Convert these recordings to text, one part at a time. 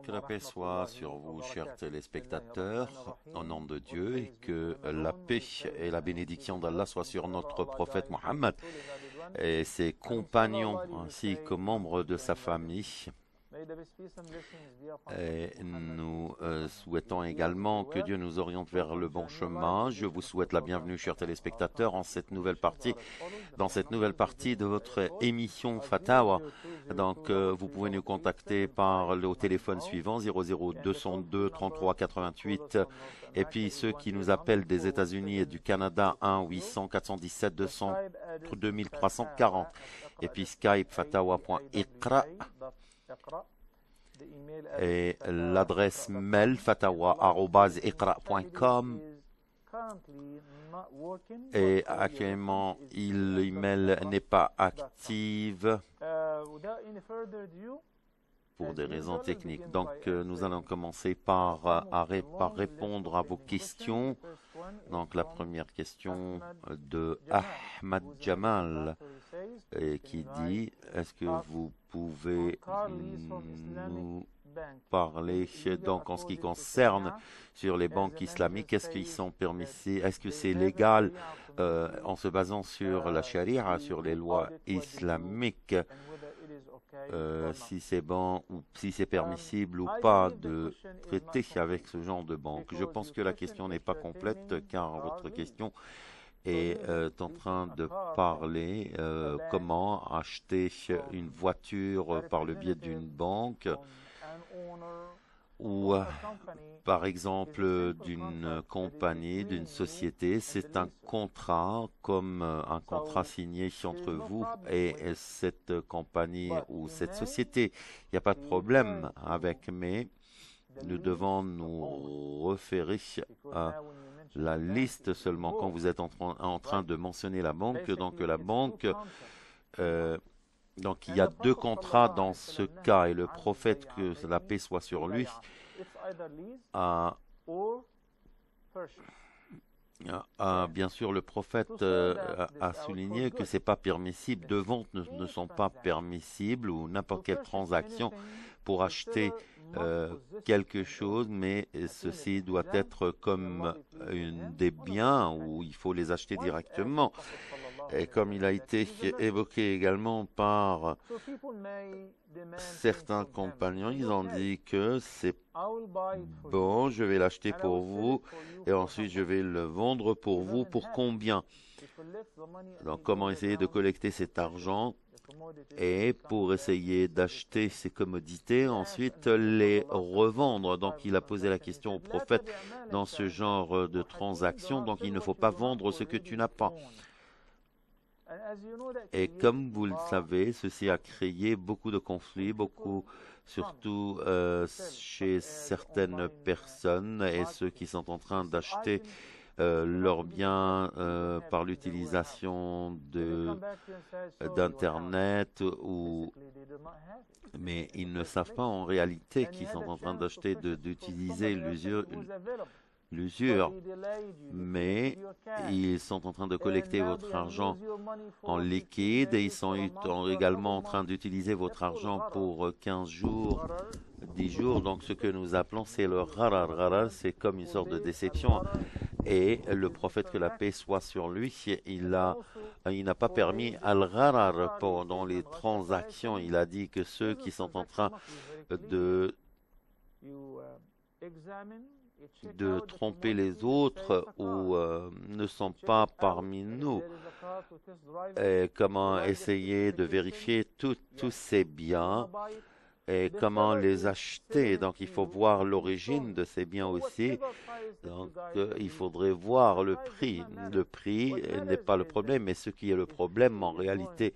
Que la paix soit sur vous, chers téléspectateurs, au nom de Dieu, et que la paix et la bénédiction d'Allah soient sur notre prophète Mohammed et ses compagnons ainsi que membres de sa famille. Et nous souhaitons également que Dieu nous oriente vers le bon chemin. Je vous souhaite la bienvenue, chers téléspectateurs, dans cette nouvelle partie de votre émission Fatawa. Donc, vous pouvez nous contacter par le téléphone suivant 00202 33 88. Et puis, ceux qui nous appellent des États-Unis et du Canada, 1-800 417 2340. Et puis, Skype fatawa.iqra. Et l'adresse mail fatawa@iqra.com. Et actuellement, l'email n'est pas active pour des raisons techniques. Donc, nous allons commencer par répondre à vos questions. Donc, la première question de Ahmad Jamal qui dit: est-ce que vous pouvez nous parler donc en ce qui concerne sur les banques islamiques, est-ce qu'ils sont permissibles, est-ce que c'est légal en se basant sur la charia, sur les lois islamiques, si c'est bon ou si c'est permissible ou pas de traiter avec ce genre de banque. Je pense que la question n'est pas complète car votre question est en train de parler comment acheter une voiture par le biais d'une banque ou par exemple d'une compagnie, d'une société. C'est un contrat comme un contrat signé entre vous et cette compagnie ou cette société. Il n'y a pas de problème avec, mais nous devons nous référer à la liste seulement quand vous êtes en train de mentionner la banque. Donc la banque, donc il y a deux contrats dans ce cas, et le prophète, que la paix soit sur lui, bien sûr, le prophète a souligné que c'est pas permissible, deux ventes ne sont pas permissibles, ou n'importe quelle transaction pour acheter quelque chose, mais ceci doit être comme des biens où il faut les acheter directement. Et comme il a été évoqué également par certains compagnons, ils ont dit que c'est bon, je vais l'acheter pour vous et ensuite je vais le vendre pour vous. Pour combien? Donc, comment essayer de collecter cet argent et pour essayer d'acheter ces commodités, ensuite les revendre. Donc, il a posé la question au prophète dans ce genre de transaction. Donc, il ne faut pas vendre ce que tu n'as pas. Et comme vous le savez, ceci a créé beaucoup de conflits, surtout chez certaines personnes et ceux qui sont en train d'acheter leurs biens par l'utilisation d'Internet, mais ils ne savent pas en réalité qu'ils sont en train d'acheter, d'utiliser l'usure, mais ils sont en train de collecter votre argent en liquide et ils sont également en train d'utiliser votre argent pour 15 jours, 10 jours. Donc ce que nous appelons, c'est le gharar. Gharar, c'est comme une sorte de déception. Et le prophète, que la paix soit sur lui, il n'a pas permis al-gharar pendant les transactions. Il a dit que ceux qui sont en train de tromper les autres ou ne sont pas parmi nous, et comment essayer de vérifier tous ces biens et comment les acheter. Donc il faut voir l'origine de ces biens aussi. Donc il faudrait voir le prix. Le prix n'est pas le problème, mais ce qui est le problème en réalité,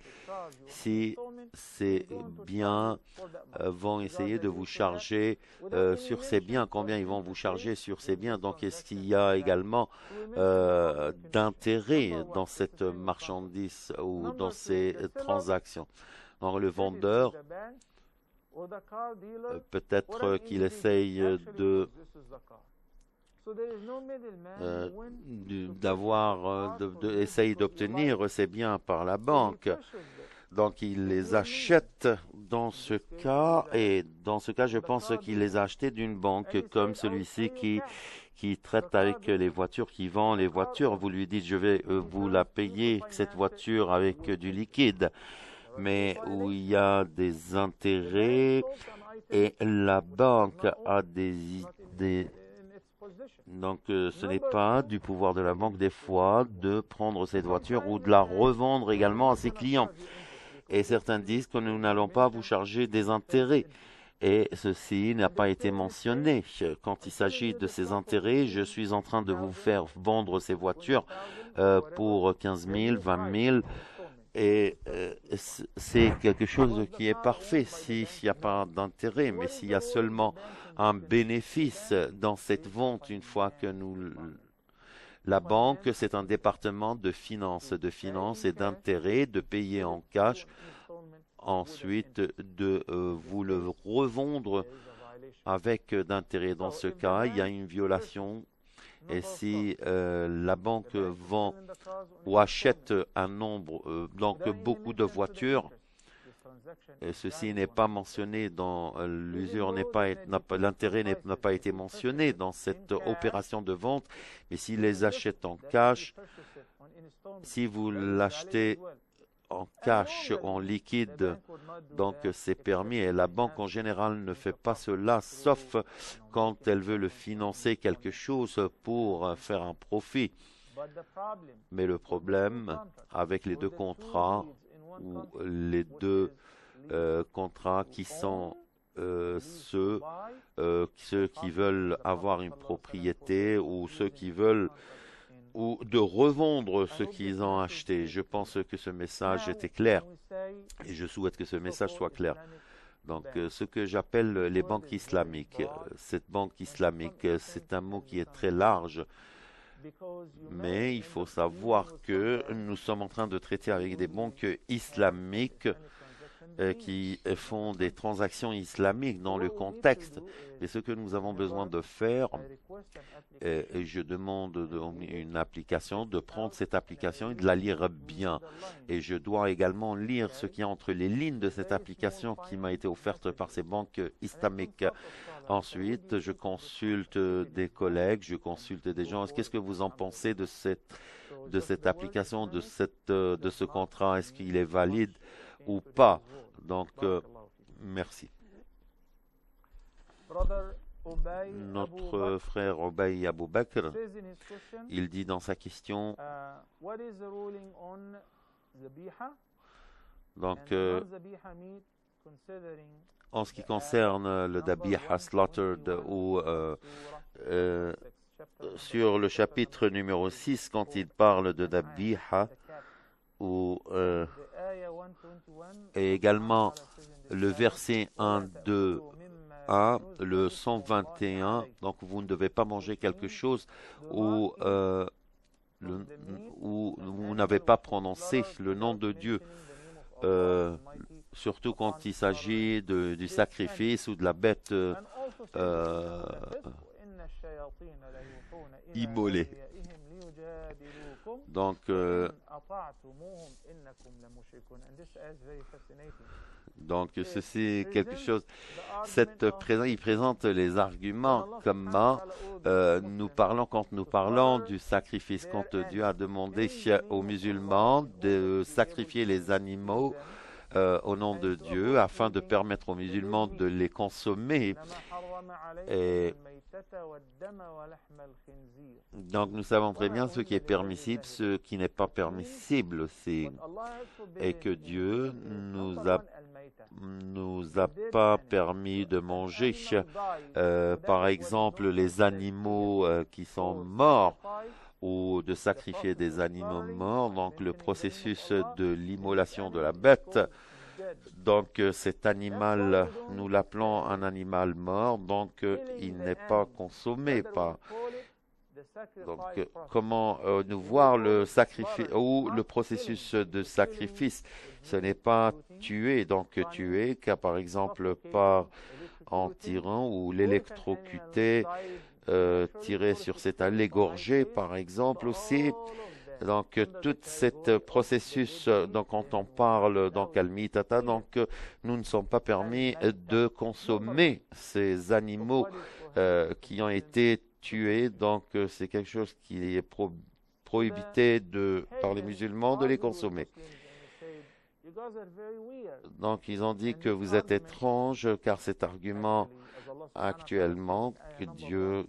si ces biens vont essayer de vous charger sur ces biens, combien ils vont vous charger sur ces biens. Donc est-ce qu'il y a également d'intérêt dans cette marchandise ou dans ces transactions? Donc le vendeur, peut-être qu'il essaye essaye d'obtenir ces biens par la banque. Donc, il les achète dans ce cas, et dans ce cas, je pense qu'il les a achetés d'une banque comme celui-ci qui traite avec les voitures, qui vend les voitures. Vous lui dites, je vais vous la payer, cette voiture, avec du liquide, mais où il y a des intérêts et la banque a des donc, ce n'est pas du pouvoir de la banque, des fois, de prendre cette voiture ou de la revendre également à ses clients. Et certains disent que nous n'allons pas vous charger des intérêts. Et ceci n'a pas été mentionné. Quand il s'agit de ces intérêts, je suis en train de vous faire vendre ces voitures pour 15 000, 20 000. Et c'est quelque chose qui est parfait s'il n'y a pas d'intérêt, mais s'il y a seulement un bénéfice dans cette vente, une fois que la banque, c'est un département de finances et d'intérêt, de payer en cash, ensuite de vous le revendre avec d'intérêt. Dans ce cas, il y a une violation. Et si la banque vend ou achète un nombre, donc beaucoup de voitures, et ceci n'est pas mentionné dans l'usure, l'intérêt n'a pas été mentionné dans cette opération de vente, mais s'il les achète en cash, si vous l'achetez en cash, en liquide, donc c'est permis, et la banque en général ne fait pas cela, sauf quand elle veut le financer quelque chose pour faire un profit. Mais le problème avec les deux contrats, ou les deux contrats qui sont ceux qui veulent avoir une propriété ou ceux qui veulent ou de revendre ce qu'ils ont acheté. Je pense que ce message était clair et je souhaite que ce message soit clair. Donc, ce que j'appelle les banques islamiques, cette banque islamique, c'est un mot qui est très large, mais il faut savoir que nous sommes en train de traiter avec des banques islamiques qui font des transactions islamiques dans le contexte. Et ce que nous avons besoin de faire, et je demande une application, de prendre cette application et de la lire bien. Et je dois également lire ce qu'il y a entre les lignes de cette application qui m'a été offerte par ces banques islamiques. Ensuite, je consulte des collègues, je consulte des gens. Qu'est-ce que vous en pensez de cette application, de ce contrat? Est-ce qu'il est valide ou pas? Donc, merci. Notre frère Obay Abou Bakr, il dit dans sa question, donc, en ce qui concerne le Dabiha Slaughtered, ou sur le chapitre numéro 6, quand il parle de Dabiha, ou et également le verset 1, 2, 1, le 121, donc vous ne devez pas manger quelque chose où vous n'avez pas prononcé le nom de Dieu, surtout quand il s'agit du sacrifice ou de la bête immolée. Donc, ceci est quelque chose. Il présente les arguments comment quand nous parlons du sacrifice, quand Dieu a demandé aux musulmans de sacrifier les animaux au nom de Dieu afin de permettre aux musulmans de les consommer. Et donc nous savons très bien ce qui est permissible, ce qui n'est pas permissible aussi, et que Dieu nous a pas permis de manger, par exemple, les animaux qui sont morts, ou de sacrifier des animaux morts, donc le processus de l'immolation de la bête. Donc cet animal, nous l'appelons un animal mort, donc il n'est pas consommé. Donc comment nous voir le sacrifice ou le processus de sacrifice? Ce n'est pas tuer, donc tuer, car par exemple en tirant ou l'électrocuter, tiré sur cet allégorgé, par exemple, aussi. Donc, tout ce processus, donc, quand on parle, donc, al-mitata, donc, nous ne sommes pas permis de consommer ces animaux qui ont été tués. Donc, c'est quelque chose qui est prohibité par les musulmans de les consommer. Donc, ils ont dit que vous êtes étranges, car cet argument actuellement,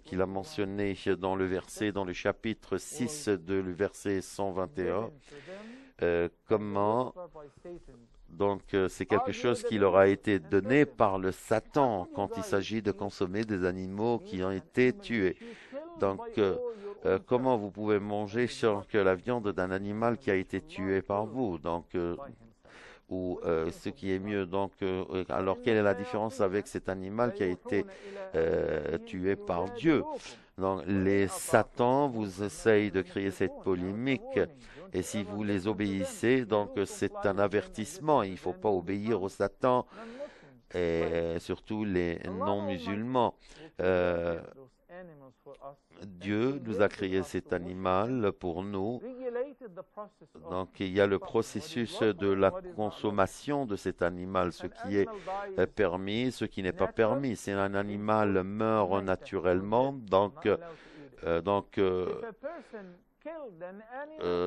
qu'il a mentionné dans le verset, dans le chapitre 6 de le verset 121, comment, donc, c'est quelque chose qui leur a été donné par le Satan quand il s'agit de consommer des animaux qui ont été tués. Donc, comment vous pouvez manger sur que la viande d'un animal qui a été tué par vous? Donc, ou ce qui est mieux. Donc, alors quelle est la différence avec cet animal qui a été tué par Dieu? Donc, les Satans vous essayent de créer cette polémique, et si vous les obéissez, donc c'est un avertissement. Il ne faut pas obéir aux Satans, et surtout les non-musulmans. Dieu nous a créé cet animal pour nous. Donc, il y a le processus de la consommation de cet animal, ce qui est permis, ce qui n'est pas permis. Si un animal meurt naturellement,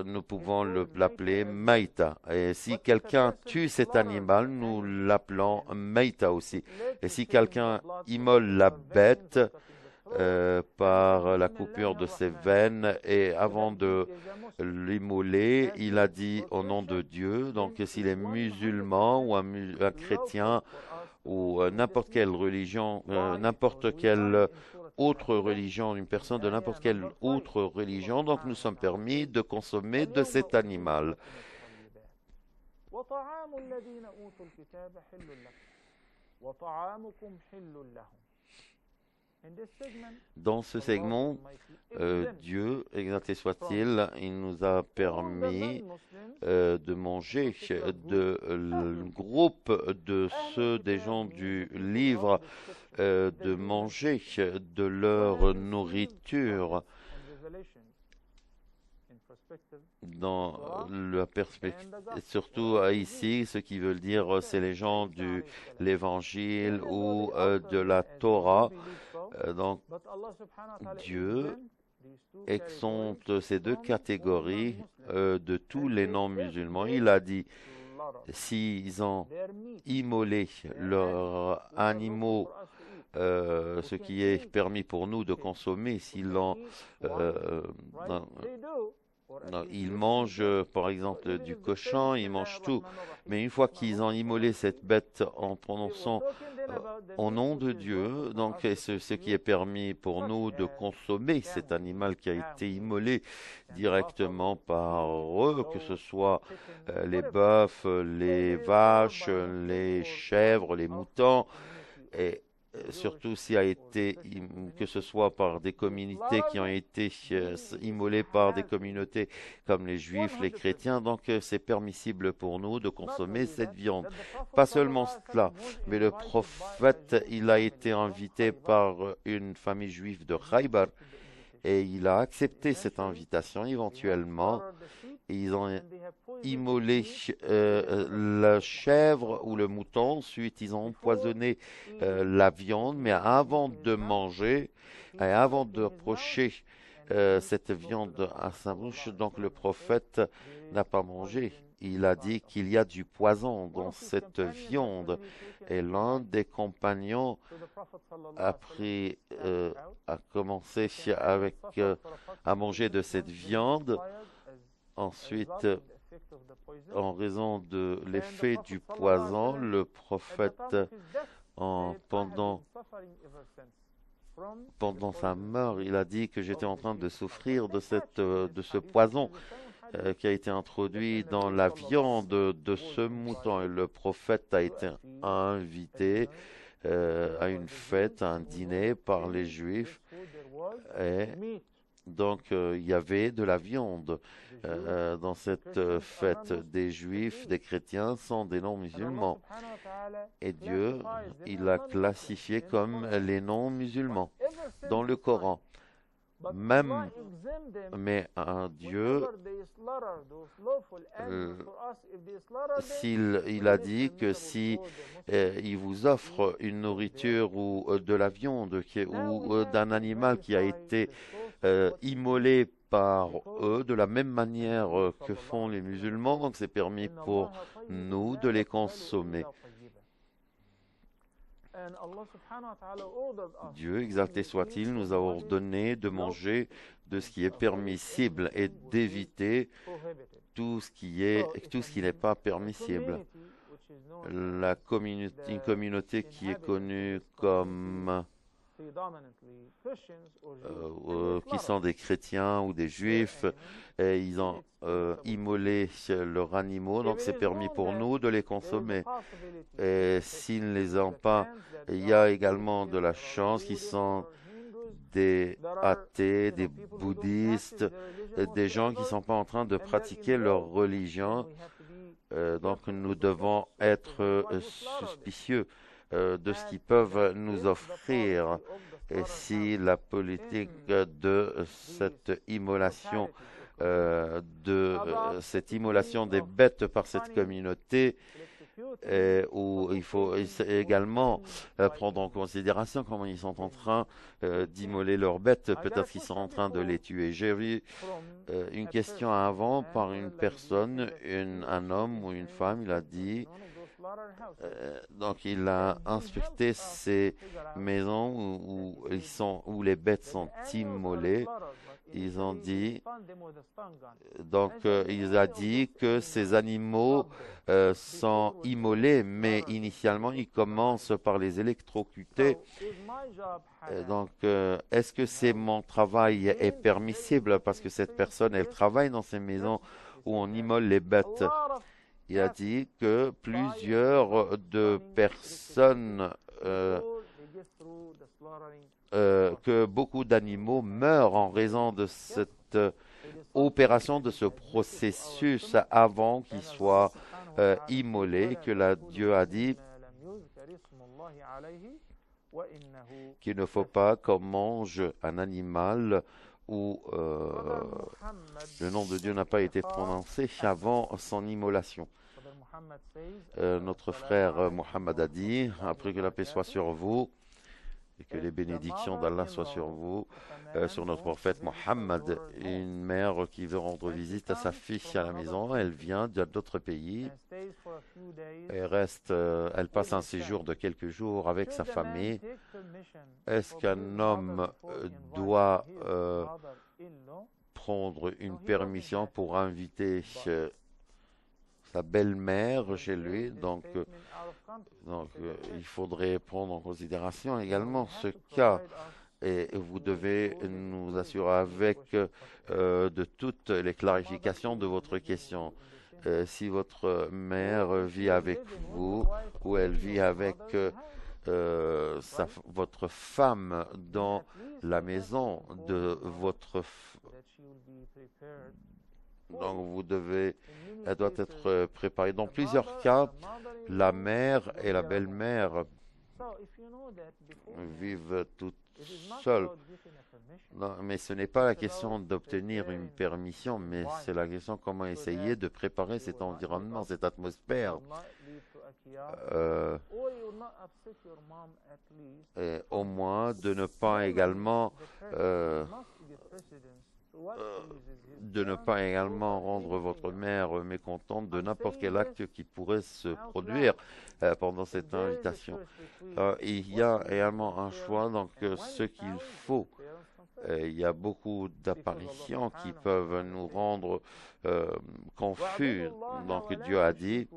nous pouvons l'appeler Maïta. Et si quelqu'un tue cet animal, nous l'appelons Maïta aussi. Et si quelqu'un immole la bête, par la coupure de ses veines, et avant de l'immoler, il a dit au nom de Dieu. Donc, s'il est musulman ou un chrétien ou n'importe quelle religion, n'importe quelle autre religion, une personne de n'importe quelle autre religion, donc nous sommes permis de consommer de cet animal. Dans ce segment, Dieu, exalté soit-il, il nous a permis de manger le groupe de ceux des gens du livre, de manger de leur nourriture. Dans la perspective, surtout ici, ce qui veut dire, c'est les gens de l'Évangile ou de la Torah. Donc, Dieu exempte ces deux catégories de tous les non-musulmans. Il a dit, s'ils ont immolé leurs animaux, ce qui est permis pour nous de consommer, s'ils l'ont non, ils mangent, par exemple, du cochon, ils mangent tout. Mais une fois qu'ils ont immolé cette bête en prononçant au nom de Dieu, donc c'est ce qui est permis pour nous de consommer cet animal qui a été immolé directement par eux, que ce soit les bœufs, les vaches, les chèvres, les moutons, et surtout que ce soit par des communautés qui ont été immolées par des communautés comme les juifs, les chrétiens, donc c'est permissible pour nous de consommer cette viande. Pas seulement cela, mais le prophète, il a été invité par une famille juive de Khaybar, et il a accepté cette invitation éventuellement. Ils ont immolé la chèvre ou le mouton, ensuite ils ont empoisonné la viande, mais avant de manger et avant d'approcher cette viande à sa bouche, donc le prophète n'a pas mangé. Il a dit qu'il y a du poison dans cette viande. Et l'un des compagnons a commencé à manger de cette viande. Ensuite, en raison de l'effet du poison, le prophète, pendant sa mort, il a dit que j'étais en train de souffrir de ce poison qui a été introduit dans la viande de ce mouton. Et le prophète a été invité à une fête, à un dîner par les Juifs. Et donc, il y avait de la viande dans cette fête. Des Juifs, des chrétiens sont des non-musulmans. Et Dieu, il a classifié comme les non-musulmans dans le Coran. Même, mais un Dieu, il a dit que si il vous offre une nourriture ou de la viande ou d'un animal qui a été immolé par eux de la même manière que font les musulmans, donc c'est permis pour nous de les consommer. Dieu, exalté soit-il, nous a ordonné de manger de ce qui est permissible et d'éviter tout ce qui n'est pas permissible. Une communauté qui est connue comme qui sont des chrétiens ou des juifs, et ils ont immolé leurs animaux, donc c'est permis pour nous de les consommer. Et s'ils ne les ont pas, il y a également de la chance qu'ils sont des athées, des bouddhistes, des gens qui ne sont pas en train de pratiquer leur religion. Donc nous devons être suspicieux de ce qu'ils peuvent nous offrir. Et si la politique de cette immolation, cette immolation des bêtes par cette communauté, où il faut également prendre en considération comment ils sont en train d'immoler leurs bêtes, peut-être qu'ils sont en train de les tuer. J'ai vu une question avant par une personne, un homme ou une femme, il a dit, donc il a inspecté ces maisons où les bêtes sont immolées. Ils ont dit, donc il a dit que ces animaux sont immolés, mais initialement ils commencent par les électrocuter. Donc, est-ce que mon travail est permissible parce que cette personne, elle travaille dans ces maisons où on immole les bêtes? Il a dit que plusieurs de personnes, que beaucoup d'animaux meurent en raison de cette opération, de ce processus avant qu'il soit immolé, que Dieu a dit qu'il ne faut pas qu'on mange un animal où le nom de Dieu n'a pas été prononcé avant son immolation. Notre frère Mohammed a dit, après que la paix soit sur vous et que les bénédictions d'Allah soient sur vous, sur notre prophète Mohammed, une mère qui veut rendre visite à sa fille à la maison, elle vient d'autres pays, elle passe un séjour de quelques jours avec sa famille. Est-ce qu'un homme doit prendre une permission pour inviter sa belle-mère chez lui? Donc, il faudrait prendre en considération également ce cas. Et vous devez nous assurer avec de toutes les clarifications de votre question. Si votre mère vit avec vous ou elle vit avec votre femme dans la maison de votre donc elle doit être préparée. Dans plusieurs cas, la mère et la belle-mère vivent toutes seules. Non, mais ce n'est pas la question d'obtenir une permission, mais c'est la question comment essayer de préparer cet environnement, cette atmosphère. Et au moins de ne pas également rendre votre mère mécontente de n'importe quel acte qui pourrait se produire pendant cette invitation. Il y a également un choix, donc ce qu'il faut. Il y a beaucoup d'apparitions qui peuvent nous rendre confus. Donc Dieu a dit,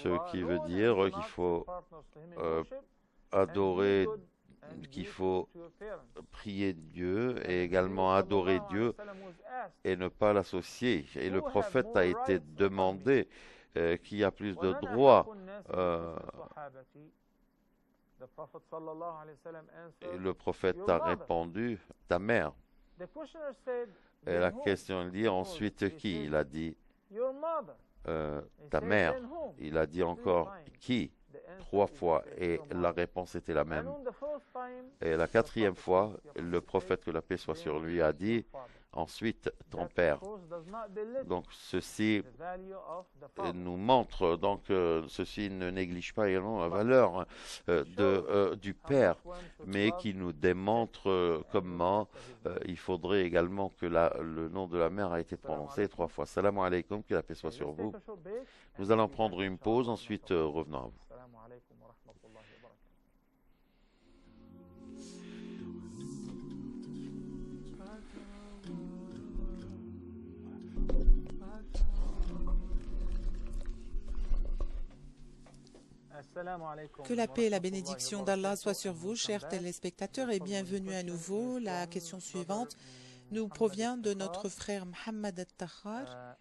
ce qui veut dire qu'il faut adorer, qu'il faut prier Dieu et également adorer Dieu et ne pas l'associer. Et le prophète a été demandé qui a plus de droits. Et le prophète a répondu, ta mère. Et la question dit ensuite qui? Il a dit ta mère. Il a dit encore qui? 3 fois, et la réponse était la même. Et la 4e fois, le prophète, que la paix soit sur lui, a dit ensuite ton père. Donc ceci nous montre, donc ceci ne néglige pas également la valeur du père, mais qui nous démontre comment il faudrait également que le nom de la mère a été prononcé 3 fois. Salam alaikum, que la paix soit sur vous. Nous allons prendre une pause, ensuite revenons à vous. Que la paix et la bénédiction d'Allah soient sur vous, chers téléspectateurs, et bienvenue à nouveau. La question suivante nous provient de notre frère Mohamed Al-Tahar.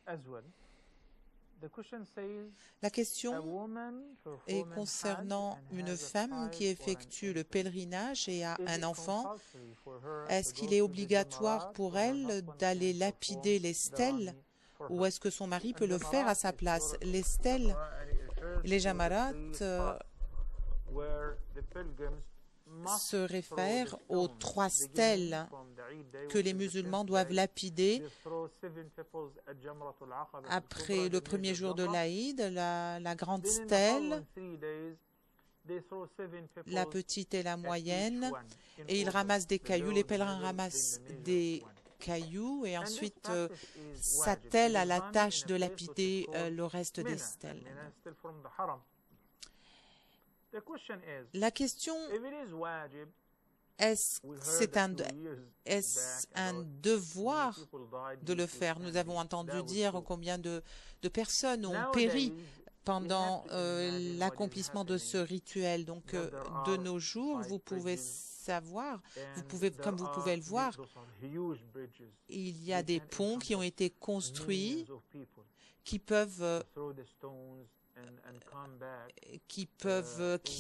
La question est concernant une femme qui effectue le pèlerinage et a un enfant. Est-ce qu'il est obligatoire pour elle d'aller lapider les stèles ou est-ce que son mari peut le faire à sa place? Les stèles, les jamarat se réfèrent aux 3 stèles que les musulmans doivent lapider après le premier jour de l'Aïd, la grande stèle, la petite et la moyenne, et ils ramassent des cailloux, les pèlerins ramassent des cailloux et ensuite s'attellent à la tâche de lapider le reste des stèles. La question, est-ce un devoir de le faire? Nous avons entendu dire combien de personnes ont péri pendant l'accomplissement de ce rituel. Donc, de nos jours, vous pouvez savoir, comme vous pouvez le voir, il y a des ponts qui ont été construits qui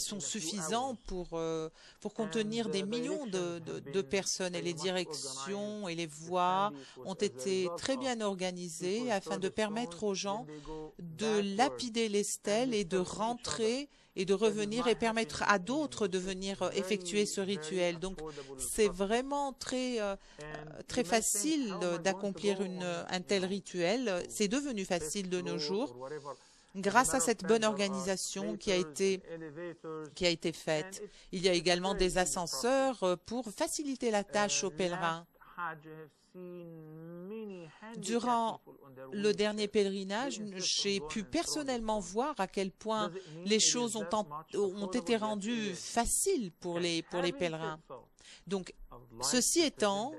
sont suffisants pour contenir des millions de personnes, et les directions et les voies ont été très bien organisées afin de permettre aux gens de lapider les stèles et de rentrer et de revenir et permettre à d'autres de venir effectuer ce rituel. Donc c'est vraiment très facile d'accomplir un tel rituel. C'est devenu facile de nos jours grâce à cette bonne organisation qui a été faite. Il y a également des ascenseurs pour faciliter la tâche aux pèlerins. Durant le dernier pèlerinage, j'ai pu personnellement voir à quel point les choses ont été rendues faciles pour les pèlerins. Donc, ceci étant,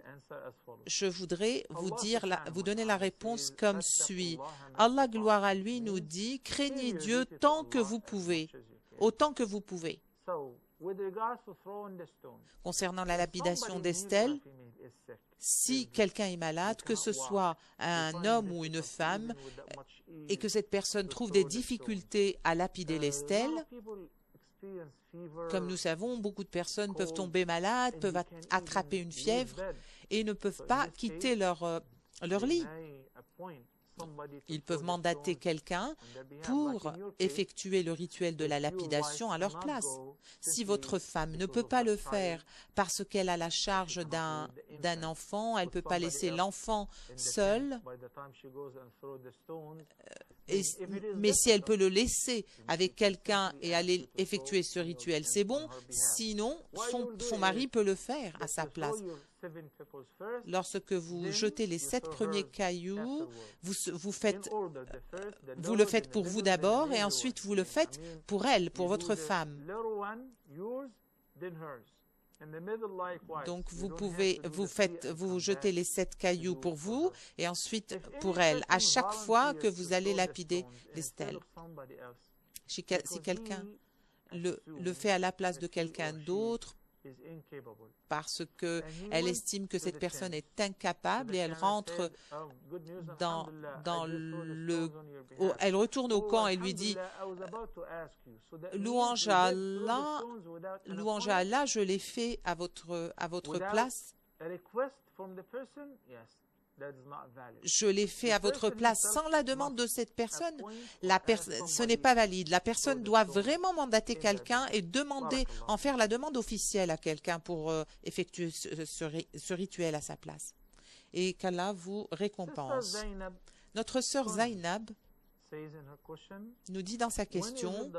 je voudrais vous donner la réponse comme suit. Allah, gloire à lui, nous dit « Craignez Dieu tant que vous pouvez, autant que vous pouvez. » Concernant la lapidation des stèles, si quelqu'un est malade, que ce soit un homme ou une femme, et que cette personne trouve des difficultés à lapider les stèles, comme nous savons, beaucoup de personnes peuvent tomber malades, peuvent attraper une fièvre et ne peuvent pas quitter leur lit. Ils peuvent mandater quelqu'un pour effectuer le rituel de la lapidation à leur place. Si votre femme ne peut pas le faire parce qu'elle a la charge d'un enfant, elle ne peut pas laisser l'enfant seul, mais si elle peut le laisser avec quelqu'un et aller effectuer ce rituel, c'est bon. Sinon, son mari peut le faire à sa place. Lorsque vous jetez les 7 premiers cailloux, vous le faites pour vous d'abord et ensuite vous le faites pour elle, pour votre femme. Donc vous jetez les 7 cailloux pour vous et ensuite pour elle, à chaque fois que vous allez lapider les stèles. Si quelqu'un le fait à la place de quelqu'un d'autre, parce qu'elle estime que cette personne est incapable et elle rentre elle retourne au camp et lui dit « Louange à Allah, je l'ai fait à votre place. Je l'ai fait à votre place sans la demande de cette personne. Ce n'est pas valide. La personne doit vraiment mandater quelqu'un et en faire la demande officielle à quelqu'un pour effectuer ce rituel à sa place. Et qu'Allah vous récompense. Notre sœur Zainab nous dit dans sa question,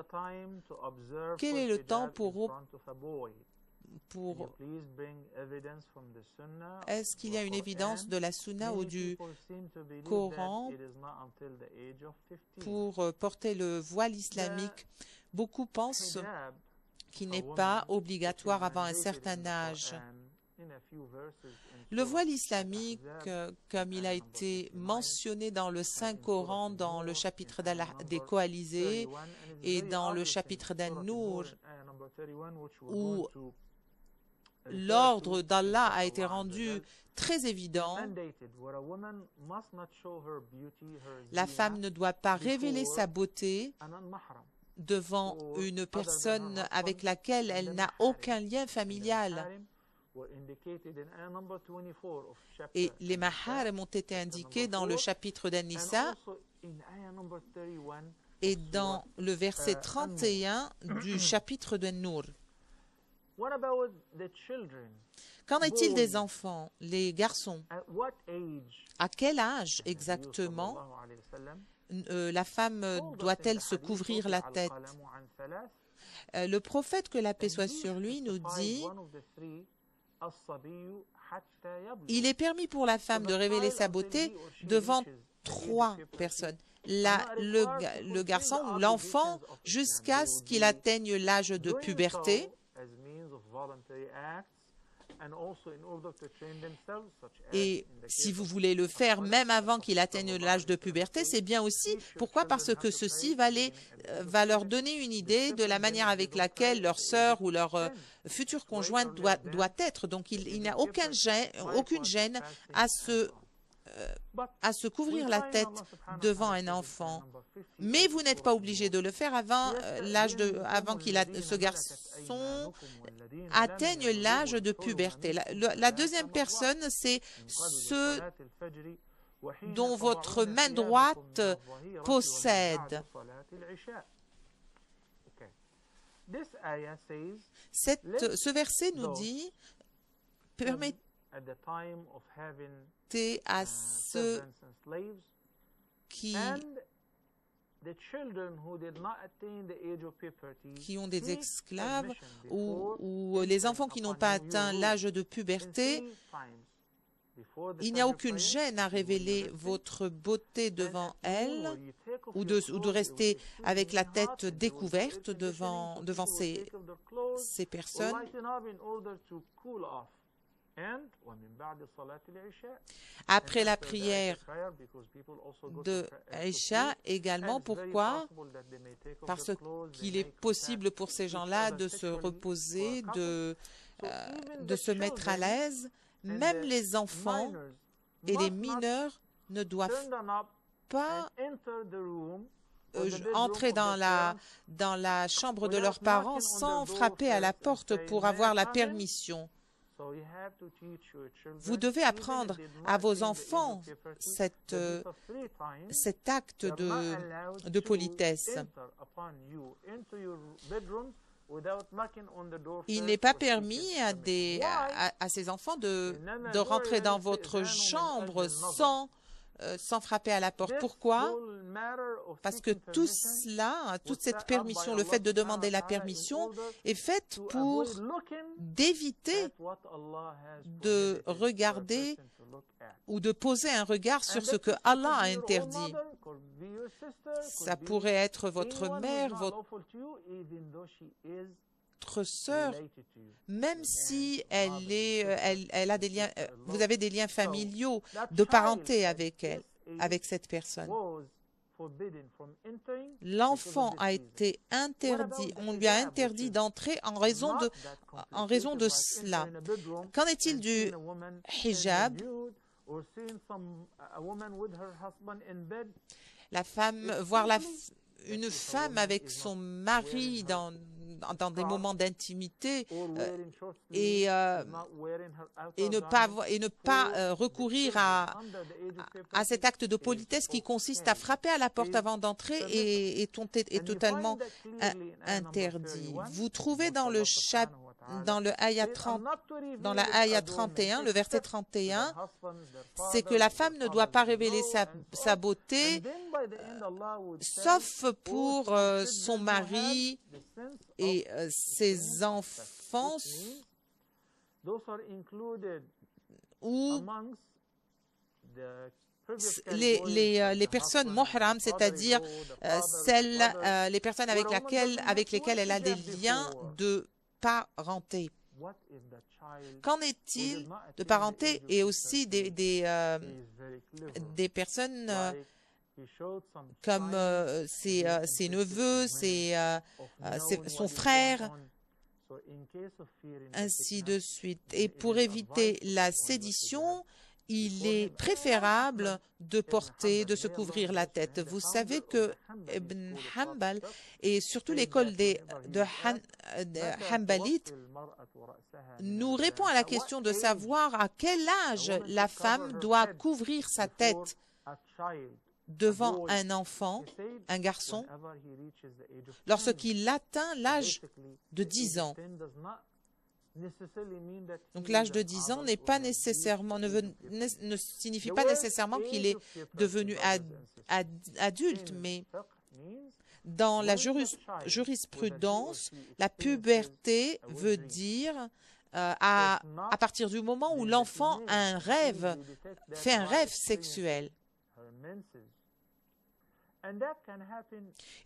quel est le temps est-ce qu'il y a une évidence de la Sunna ou du Coran pour porter le voile islamique? Beaucoup pensent qu'il n'est pas obligatoire avant un certain âge. Le voile islamique, comme il a été mentionné dans le Saint-Coran, dans le chapitre des Coalisés et dans le chapitre d'An-Nur, où l'ordre d'Allah a été rendu très évident, la femme ne doit pas révéler sa beauté devant une personne avec laquelle elle n'a aucun lien familial. Et les maharim ont été indiqués dans le chapitre d'An-Nisa et dans le verset 31 du chapitre de Nour. Qu'en est-il des enfants, les garçons? À quel âge exactement la femme doit-elle se couvrir la tête? Le prophète, que la paix soit sur lui, nous dit: il est permis pour la femme de révéler sa beauté devant 3 personnes. Le garçon ou l'enfant jusqu'à ce qu'il atteigne l'âge de puberté. Et si vous voulez le faire même avant qu'il atteigne l'âge de puberté, c'est bien aussi. Pourquoi? Parce que ceci va leur donner une idée de la manière avec laquelle leur sœur ou leur future conjointe doit être. Donc il n'y a aucune gêne à se couvrir la tête devant un enfant. Mais vous n'êtes pas obligé de le faire avant ce garçon atteigne l'âge de puberté. La deuxième personne, c'est ceux dont votre main droite possède. Ce verset nous dit: permettez à ceux qui ont des esclaves ou les enfants qui n'ont pas atteint l'âge de puberté, il n'y a aucune gêne à révéler votre beauté devant elles ou de rester avec la tête découverte devant ces personnes. Après la prière de Aïcha également. Pourquoi? Parce qu'il est possible pour ces gens-là de se reposer, de se mettre à l'aise. Même les enfants et les mineurs ne doivent pas entrer dans la chambre de leurs parents sans frapper à la porte pour avoir la permission. Vous devez apprendre à vos enfants cet acte de politesse. Il n'est pas permis à ces enfants de rentrer dans votre chambre sans frapper à la porte. Pourquoi? Parce que tout cela, toute cette permission, le fait de demander la permission est faite pour d'éviter de regarder ou de poser un regard sur ce que Allah a interdit. Ça pourrait être votre mère, votre sœur, même si elle a des liens, vous avez des liens familiaux de parenté avec elle, avec cette personne. L'enfant a été interdit, on lui a interdit d'entrer en raison de cela. Qu'en est-il du hijab La femme, voir une femme avec son mari dans des moments d'intimité et ne pas recourir à cet acte de politesse qui consiste à frapper à la porte avant d'entrer est totalement interdit. Vous trouvez dans le ayat 30, dans la ayat 31, le verset 31, c'est que la femme ne doit pas révéler sa beauté, sauf pour son mari et ses enfants, ou les personnes muhram, c'est-à-dire les personnes avec lesquelles elle a des liens de parenté. Qu'en est-il de parenté et aussi des personnes comme ses neveux, son frère, ainsi de suite. Et pour éviter la sédition, il est préférable de se couvrir la tête. Vous savez que Ibn Hanbal et surtout l'école de Hanbalites nous répond à la question de savoir à quel âge la femme doit couvrir sa tête devant un enfant, un garçon, lorsqu'il atteint l'âge de 10 ans. Donc l'âge de 10 ans ne signifie pas nécessairement qu'il est devenu adulte, mais dans la jurisprudence, la puberté veut dire à partir du moment où l'enfant fait un rêve sexuel.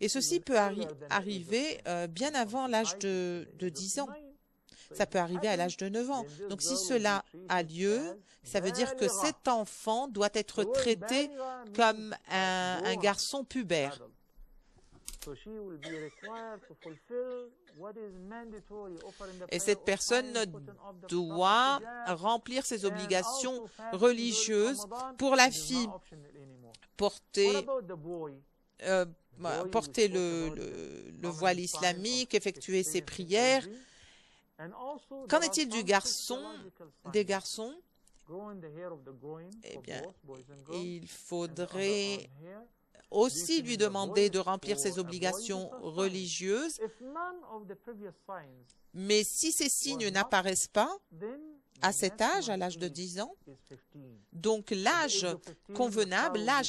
Et ceci peut arriver bien avant l'âge de 10 ans. Ça peut arriver à l'âge de 9 ans. Donc si cela a lieu, ça veut dire que cet enfant doit être traité comme un garçon pubère. Et cette personne doit remplir ses obligations religieuses. Pour la fille, porter le voile islamique, effectuer ses prières. Qu'en est-il des garçons? Eh bien, il faudrait aussi lui demander de remplir ses obligations religieuses. Mais si ces signes n'apparaissent pas à cet âge, à l'âge de 10 ans, donc l'âge convenable, l'âge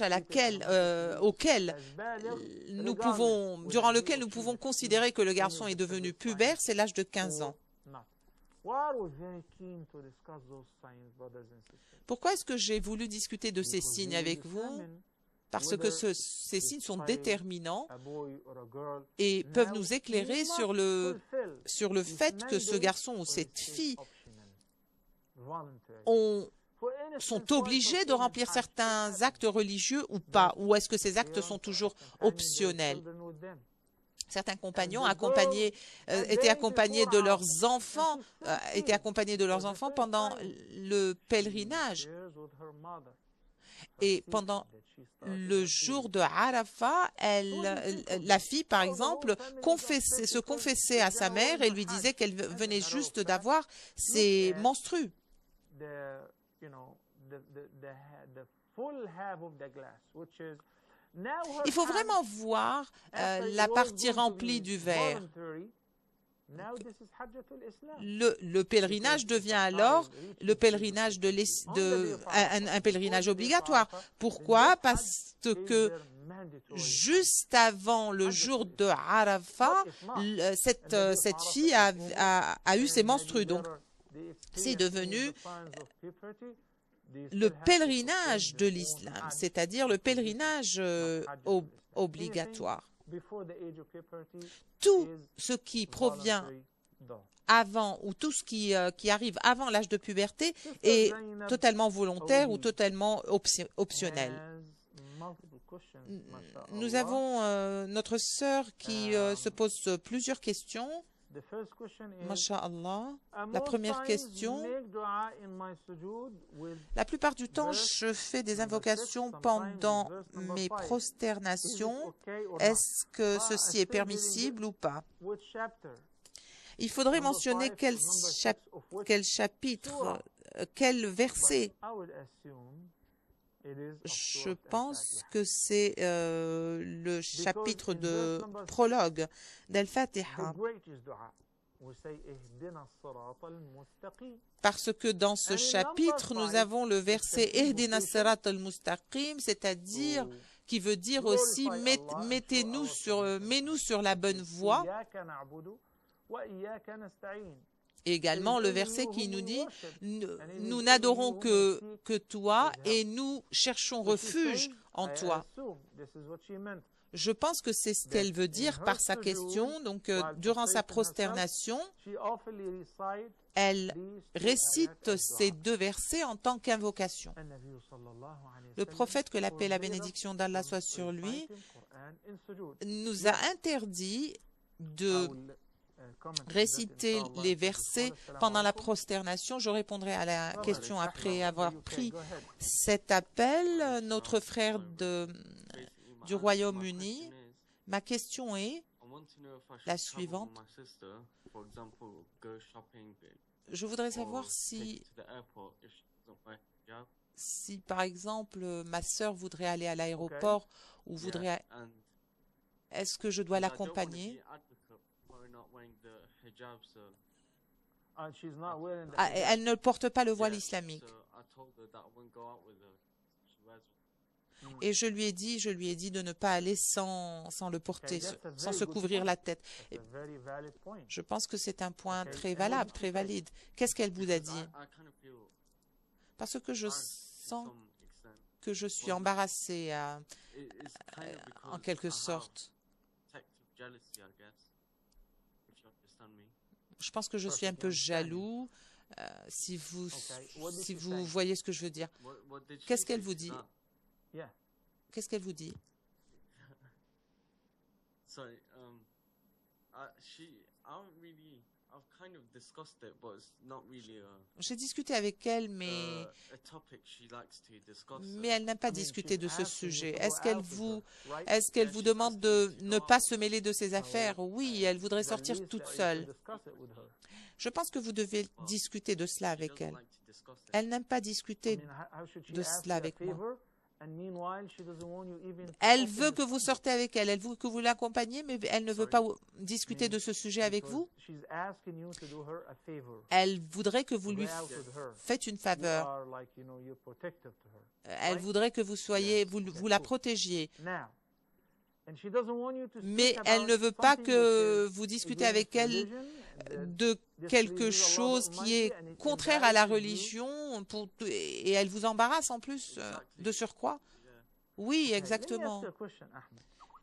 durant lequel nous pouvons considérer que le garçon est devenu pubère, c'est l'âge de 15 ans. Pourquoi est-ce que j'ai voulu discuter de ces signes avec vous? Parce que ces signes sont déterminants et peuvent nous éclairer sur le fait que ce garçon ou cette fille sont obligés de remplir certains actes religieux ou pas, ou est-ce que ces actes sont toujours optionnels? Certains compagnons étaient accompagnés de leurs enfants pendant le pèlerinage. Et pendant le jour de Arafat, la fille, par exemple, se confessait à sa mère et lui disait qu'elle venait juste d'avoir ses menstrues. Il faut vraiment voir la partie remplie du verre. Le pèlerinage devient alors le pèlerinage un pèlerinage obligatoire. Pourquoi? Parce que juste avant le jour de Arafat, cette fille a eu ses menstrues. Donc, c'est devenu le pèlerinage de l'islam, c'est-à-dire le pèlerinage obligatoire. Tout ce qui provient avant ou tout ce qui arrive avant l'âge de puberté est totalement volontaire ou totalement optionnel. Nous avons notre sœur qui se pose plusieurs questions. Masha'Allah. La première question, la plupart du temps, je fais des invocations pendant mes prosternations. Est-ce que ceci est permissible ou pas? Il faudrait mentionner quel chapitre, quel verset. Je pense que c'est le chapitre de prologue d'Al-Fatiha. Parce que dans ce chapitre, nous avons le verset Ihdina sirat al-mustaqim, c'est-à-dire qui veut dire aussi mets-nous sur la bonne voie. Et également le verset qui nous dit nous n'adorons que toi et nous cherchons refuge en toi. Je pense que c'est ce qu'elle veut dire par sa question. Donc, durant sa prosternation, elle récite ces deux versets en tant qu'invocation. Le prophète, que la paix et la bénédiction d'Allah soit sur lui, nous a interdit de réciter les versets pendant la prosternation. Je répondrai à la question après avoir pris cet appel. Notre frère du Royaume-Uni, ma question est la suivante. Je voudrais savoir si par exemple, ma sœur voudrait aller à l'aéroport ou voudrait... Est-ce que je dois l'accompagner? Elle ne porte pas le voile islamique. Et je lui ai dit de ne pas aller sans le porter, sans se couvrir la tête. Je pense que c'est un point très valable, très valide. Qu'est-ce qu'elle vous a dit? Parce que je sens que je suis embarrassée en quelque sorte. Je pense que je suis un peu jaloux, si vous voyez ce que je veux dire. Qu'est-ce qu'elle vous dit? Qu'est-ce qu'elle vous dit? J'ai discuté avec elle, mais elle n'a pas discuté de ce sujet. Est-ce qu'elle vous demande de ne pas se mêler de ses affaires? Oui, elle voudrait sortir toute seule. Je pense que vous devez discuter de cela avec elle. Elle n'aime pas discuter de cela avec moi. Elle veut que vous sortez avec elle, elle veut que vous l'accompagniez, mais elle ne veut pas discuter de ce sujet avec vous. Elle voudrait que vous lui faites une faveur. Elle voudrait que vous la protégiez. Mais elle ne veut pas que vous discutez avec elle de quelque chose qui est contraire à la religion et elle vous embarrasse en plus de surcroît. Oui, exactement.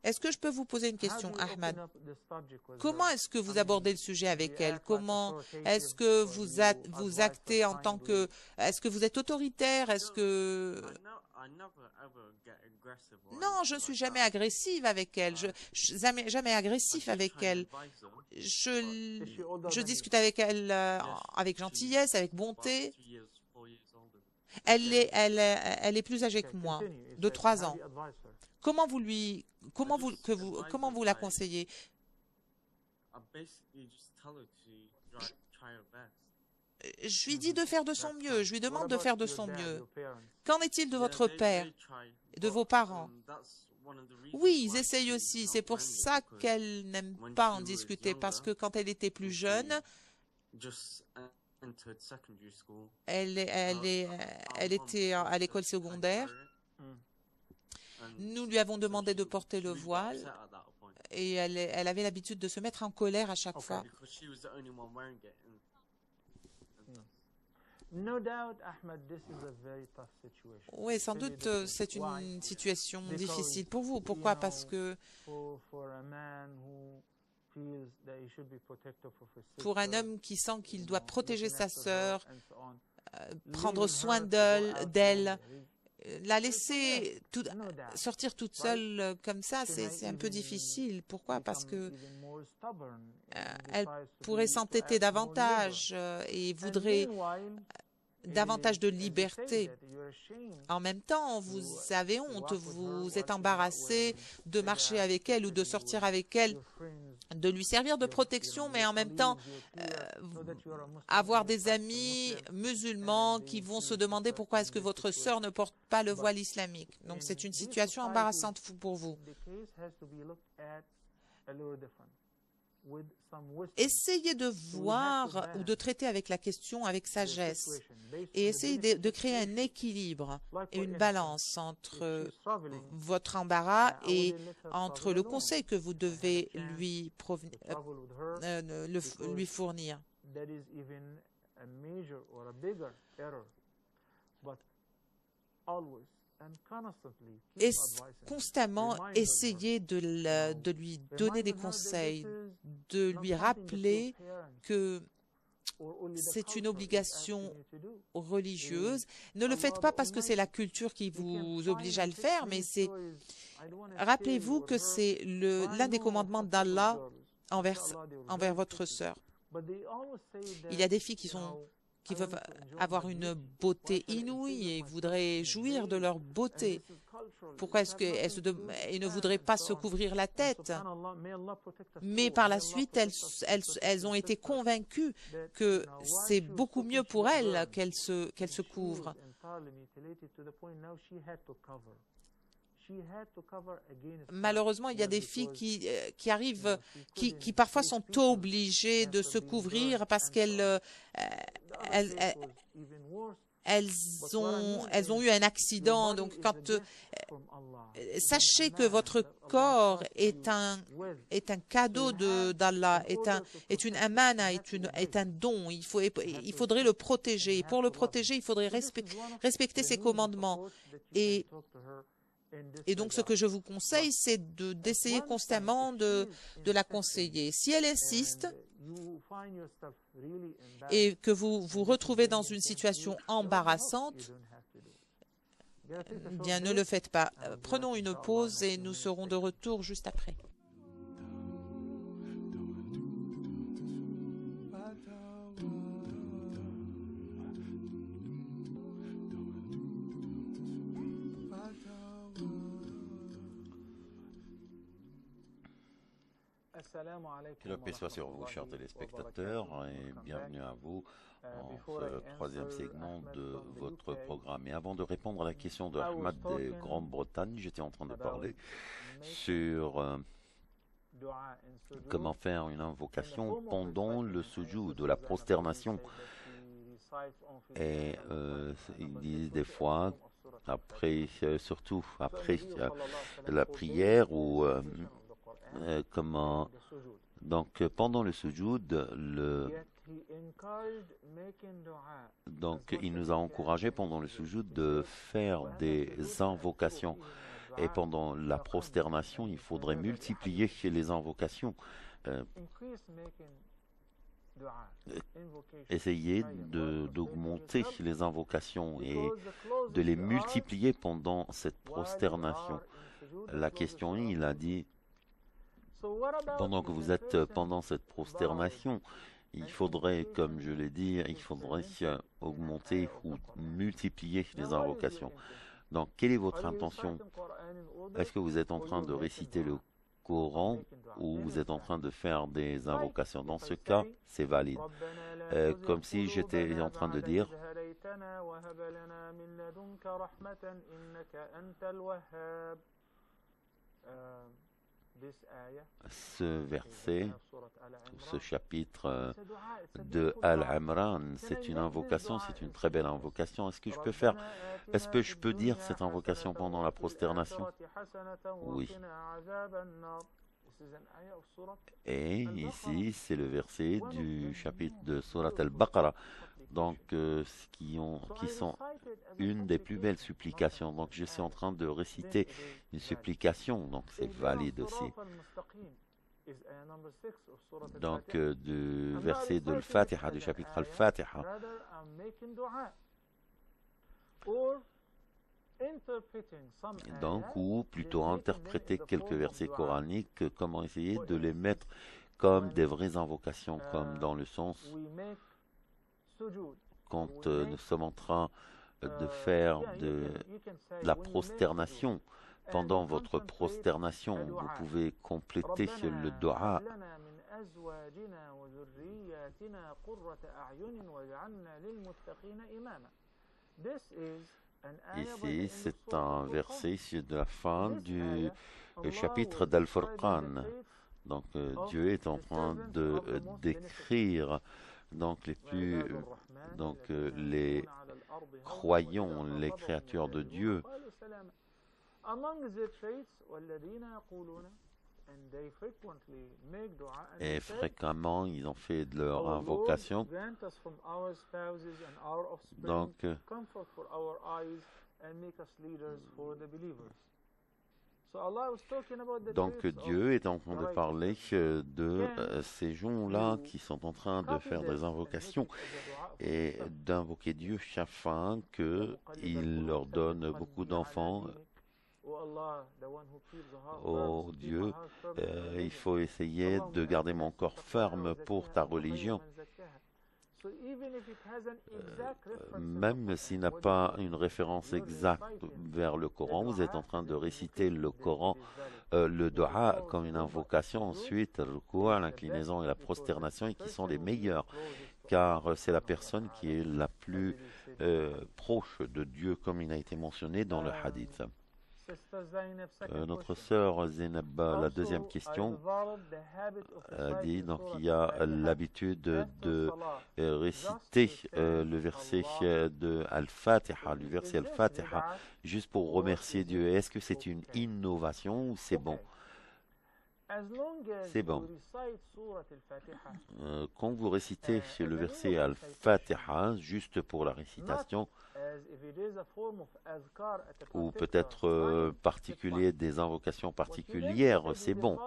Est-ce que je peux vous poser une question, Ahmad? Comment est-ce que vous abordez le sujet avec elle? Comment est-ce que vous actez en tant que... Est-ce que vous êtes autoritaire? Est-ce que... Non, je ne suis jamais agressive avec elle. Jamais agressif avec elle. Je discute avec elle avec gentillesse, avec bonté. Elle est plus âgée que moi, de 3 ans. Comment vous la conseillez? Je lui dis de faire de son mieux. Je lui demande de faire de son mieux. Qu'en est-il de votre père, de vos parents? Oui, ils essayent aussi. C'est pour ça qu'elle n'aime pas en discuter, parce que quand elle était plus jeune, elle était à l'école secondaire. Nous lui avons demandé de porter le voile et elle avait l'habitude de se mettre en colère à chaque fois. Oui, sans doute, c'est une situation difficile pour vous. Pourquoi? Parce que pour un homme qui sent qu'il doit protéger sa sœur, prendre soin d'elle, la laisser sortir toute seule comme ça, c'est un peu difficile. Pourquoi? Parce que elle pourrait s'entêter davantage et voudrait davantage de liberté. En même temps, vous avez honte, vous êtes embarrassé de marcher avec elle ou de sortir avec elle, de lui servir de protection, mais en même temps, avoir des amis musulmans qui vont se demander pourquoi est-ce que votre sœur ne porte pas le voile islamique. Donc, c'est une situation embarrassante pour vous. Essayez de voir ou de traiter avec la question avec sagesse et essayez de créer un équilibre et une balance entre votre embarras et entre le conseil que vous devez lui fournir. Constamment essayer de lui donner des conseils, de lui rappeler que c'est une obligation religieuse. Ne le faites pas parce que c'est la culture qui vous oblige à le faire, mais rappelez-vous que c'est l'un des commandements d'Allah envers votre sœur. Il y a des filles qui veulent avoir une beauté inouïe et voudraient jouir de leur beauté. Pourquoi est-ce qu'elles ne voudraient pas se couvrir la tête? Mais par la suite, elles ont été convaincues que c'est beaucoup mieux pour elles qu'elles se couvrent. Malheureusement, il y a des filles qui arrivent, qui parfois sont obligées de se couvrir parce qu'elles ont eu un accident. Donc, sachez que votre corps est un cadeau d'Allah, est une amana, est un don. Il faudrait le protéger. Et pour le protéger, il faudrait respecter ses commandements. Et donc, ce que je vous conseille, c'est d'essayer constamment de la conseiller. Si elle insiste et que vous vous retrouvez dans une situation embarrassante, bien, ne le faites pas. Prenons une pause et nous serons de retour juste après. Que la paix soit sur vous, chers téléspectateurs, et bienvenue à vous en ce troisième segment de votre programme. Et avant de répondre à la question de Ahmad de Grande-Bretagne, j'étais en train de parler sur comment faire une invocation pendant le sujoud, de la prosternation. Et ils disent des fois, surtout après la prière ou donc pendant le sujoud, donc il nous a encouragé pendant le sujoud de faire des invocations, et pendant la prosternation il faudrait multiplier les invocations, essayer d'augmenter les invocations et de les multiplier pendant cette prosternation. La question, il a dit, pendant que vous êtes pendant cette prosternation, il faudrait, comme je l'ai dit, il faudrait augmenter ou multiplier les invocations. Donc, quelle est votre intention? Est-ce que vous êtes en train de réciter le Coran ou vous êtes en train de faire des invocations? Dans ce cas, c'est valide. Comme si j'étais en train de dire ce verset, ce chapitre de Al-Imran, c'est une invocation, c'est une très belle invocation. Est-ce que je peux dire cette invocation pendant la prosternation? Oui. Et ici, c'est le verset du chapitre de Surat Al-Baqarah, donc qui sont une des plus belles supplications. Donc je suis en train de réciter une supplication, donc c'est valide aussi. Donc du verset de Al-Fatiha, du chapitre Al-Fatiha. Donc, ou plutôt interpréter quelques versets coraniques, comment essayer de les mettre comme des vraies invocations, comme dans le sens quand nous sommes en train de faire de la prosternation. Pendant votre prosternation, vous pouvez compléter le dua. Ici, c'est un verset de la fin du chapitre d'Al-Furqan. Donc, Dieu est en train de décrire les croyants, les créatures de Dieu. Et fréquemment, ils ont fait de leur invocation. Donc Dieu est en train de parler de ces gens-là qui sont en train de faire des invocations et d'invoquer Dieu afin qu'il leur donne beaucoup d'enfants. Oh Dieu, il faut essayer de garder mon corps ferme pour ta religion. Même s'il n'a pas une référence exacte vers le Coran, vous êtes en train de réciter le Coran, le dua comme une invocation, ensuite le ruku', l'inclinaison et la prosternation, et qui sont les meilleurs, car c'est la personne qui est la plus proche de Dieu, comme il a été mentionné dans le hadith. Notre sœur Zainab, la deuxième question, dit donc il y a l'habitude de réciter le verset de Al-Fatiha, le verset Al-Fatiha, juste pour remercier Dieu. Est-ce que c'est une innovation ou c'est bon? C'est bon. Quand vous récitez le verset Al-Fatiha, juste pour la récitation, ou peut-être particulier des invocations particulières, c'est bon.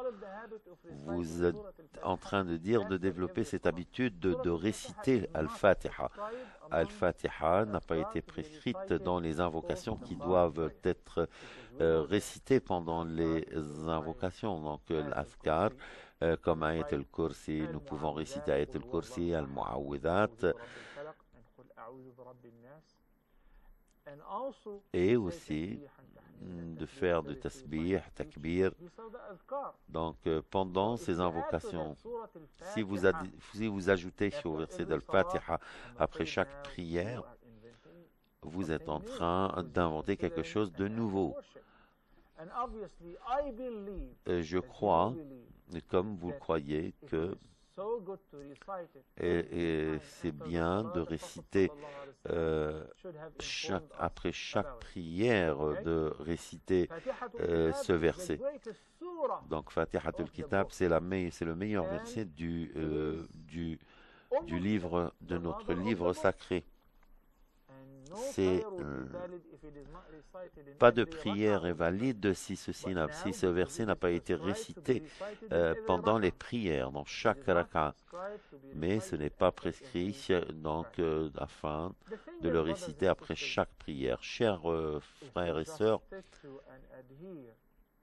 Vous êtes en train de dire de développer cette habitude de réciter Al-Fatiha. Al-Fatiha n'a pas été prescrite dans les invocations qui doivent être récitées pendant les invocations. Donc l'Azkar, comme Ayat al-Kursi, nous pouvons réciter Ayat al-Kursi, Al-Mu'awwidat, et aussi de faire du tasbih, takbir. Donc pendant ces invocations, si vous ajoutez au verset d'Al-Fatiha après chaque prière, vous êtes en train d'inventer quelque chose de nouveau. Je crois, comme vous le croyez, que c'est bien de réciter après chaque prière, de réciter ce verset. Donc Fatihat al-Kitab, c'est le meilleur verset du livre, de notre livre sacré. Pas de prière est valide si ce verset n'a pas été récité pendant les prières, dans chaque raka. Mais ce n'est pas prescrit donc afin de le réciter après chaque prière. Chers frères et sœurs,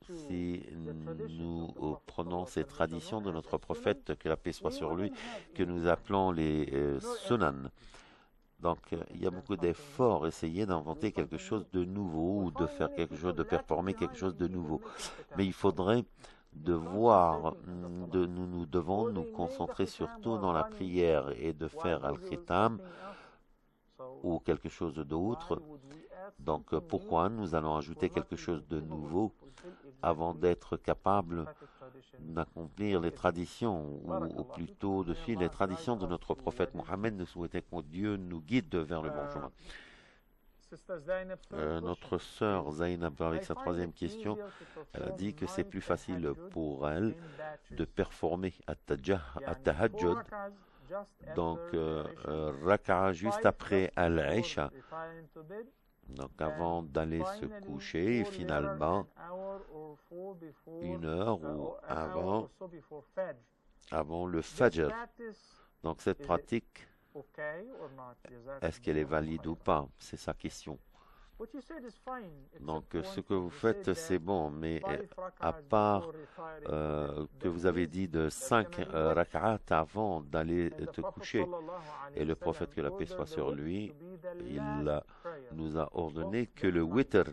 si nous prenons ces traditions de notre prophète, que la paix soit sur lui, que nous appelons les sunan, donc, il y a beaucoup d'efforts, essayer d'inventer quelque chose de nouveau ou de faire quelque chose, de performer quelque chose de nouveau. Mais il faudrait nous devons nous concentrer surtout dans la prière et de faire al-khitam ou quelque chose d'autre. Donc, pourquoi nous allons ajouter quelque chose de nouveau avant d'être capable d'accomplir les traditions, ou plutôt de suivre les traditions de notre prophète Mohammed? Nous souhaitons que Dieu nous guide vers le bon chemin. Notre sœur Zainab, avec sa troisième question, elle a dit que c'est plus facile pour elle de performer at-tahajjud, donc raka'a juste après al-Isha, donc avant d'aller se coucher, et finalement 1 heure ou avant le Fajr. Donc cette pratique, est-ce qu'elle est valide ou pas? C'est sa question. Donc ce que vous faites, c'est bon, mais à part que vous avez dit de 5 rak'at avant d'aller te coucher, et le prophète, que la paix soit sur lui, il nous a ordonné que le witr,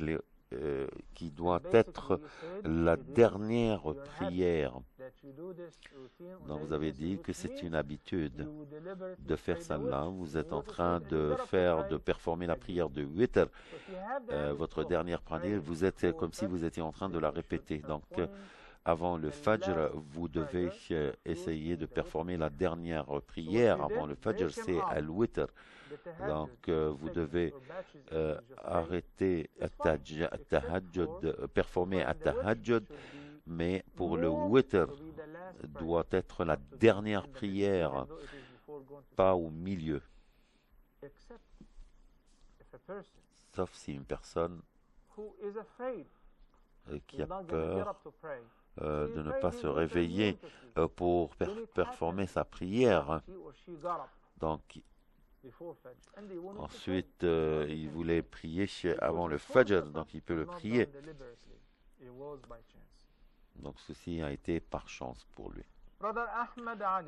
qui doit être la dernière prière. Donc vous avez dit que c'est une habitude de faire ça là. Vous êtes en train de performer la prière de witr, votre dernière prière. Vous êtes comme si vous étiez en train de la répéter. Donc avant le fajr, vous devez essayer de performer la dernière prière avant le fajr, c'est al-witr. Donc vous devez arrêter performer at-tahajjud, mais pour le witr, doit être la dernière prière, pas au milieu. Sauf si une personne qui a peur de ne pas se réveiller pour performer sa prière. Donc, ensuite, il voulait prier avant le fajr, donc il peut le prier. Donc, ceci a été par chance pour lui.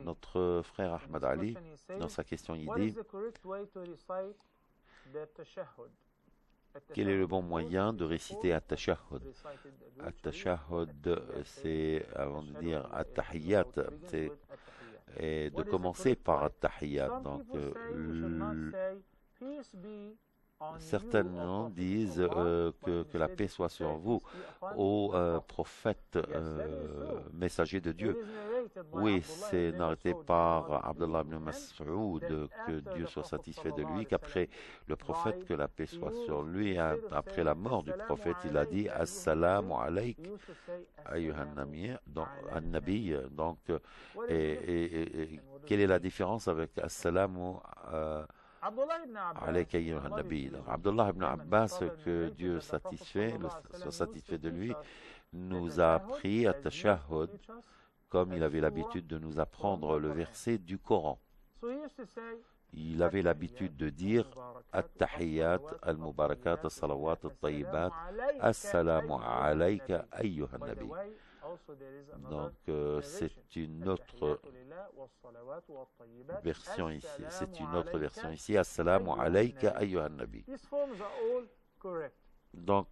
Notre frère Ahmad Ali, dans sa question, il dit: quel est le bon moyen de réciter at-tashahhud? At-tashahhud, c'est, avant de dire at-tahiyyat, et de commencer par at-tahiyyat. Donc, certains disent que la paix soit sur vous, ô prophète messager de Dieu. Oui, c'est narré par Abdullah ibn Mas'ud, que Dieu soit satisfait de lui, qu'après le prophète, que la paix soit sur lui, après la mort du prophète, il a dit Assalamu alayk ayyuhan nabi. Donc, quelle est la différence avec Assalamu alayk ayyuhan nabi? Abdullah ibn Abbas, que Dieu soit satisfait de lui, nous a appris at-tashahhud, comme il avait l'habitude de nous apprendre le verset du Coran. Il avait l'habitude de dire At-tahiyyat, al-mubarakat, as-salawat, at-tayyibat, assalamu alayka ayyuhan nabi. Donc c'est une autre version ici. C'est une autre version ici. Assalamu alayka ayyuhan nabi. Donc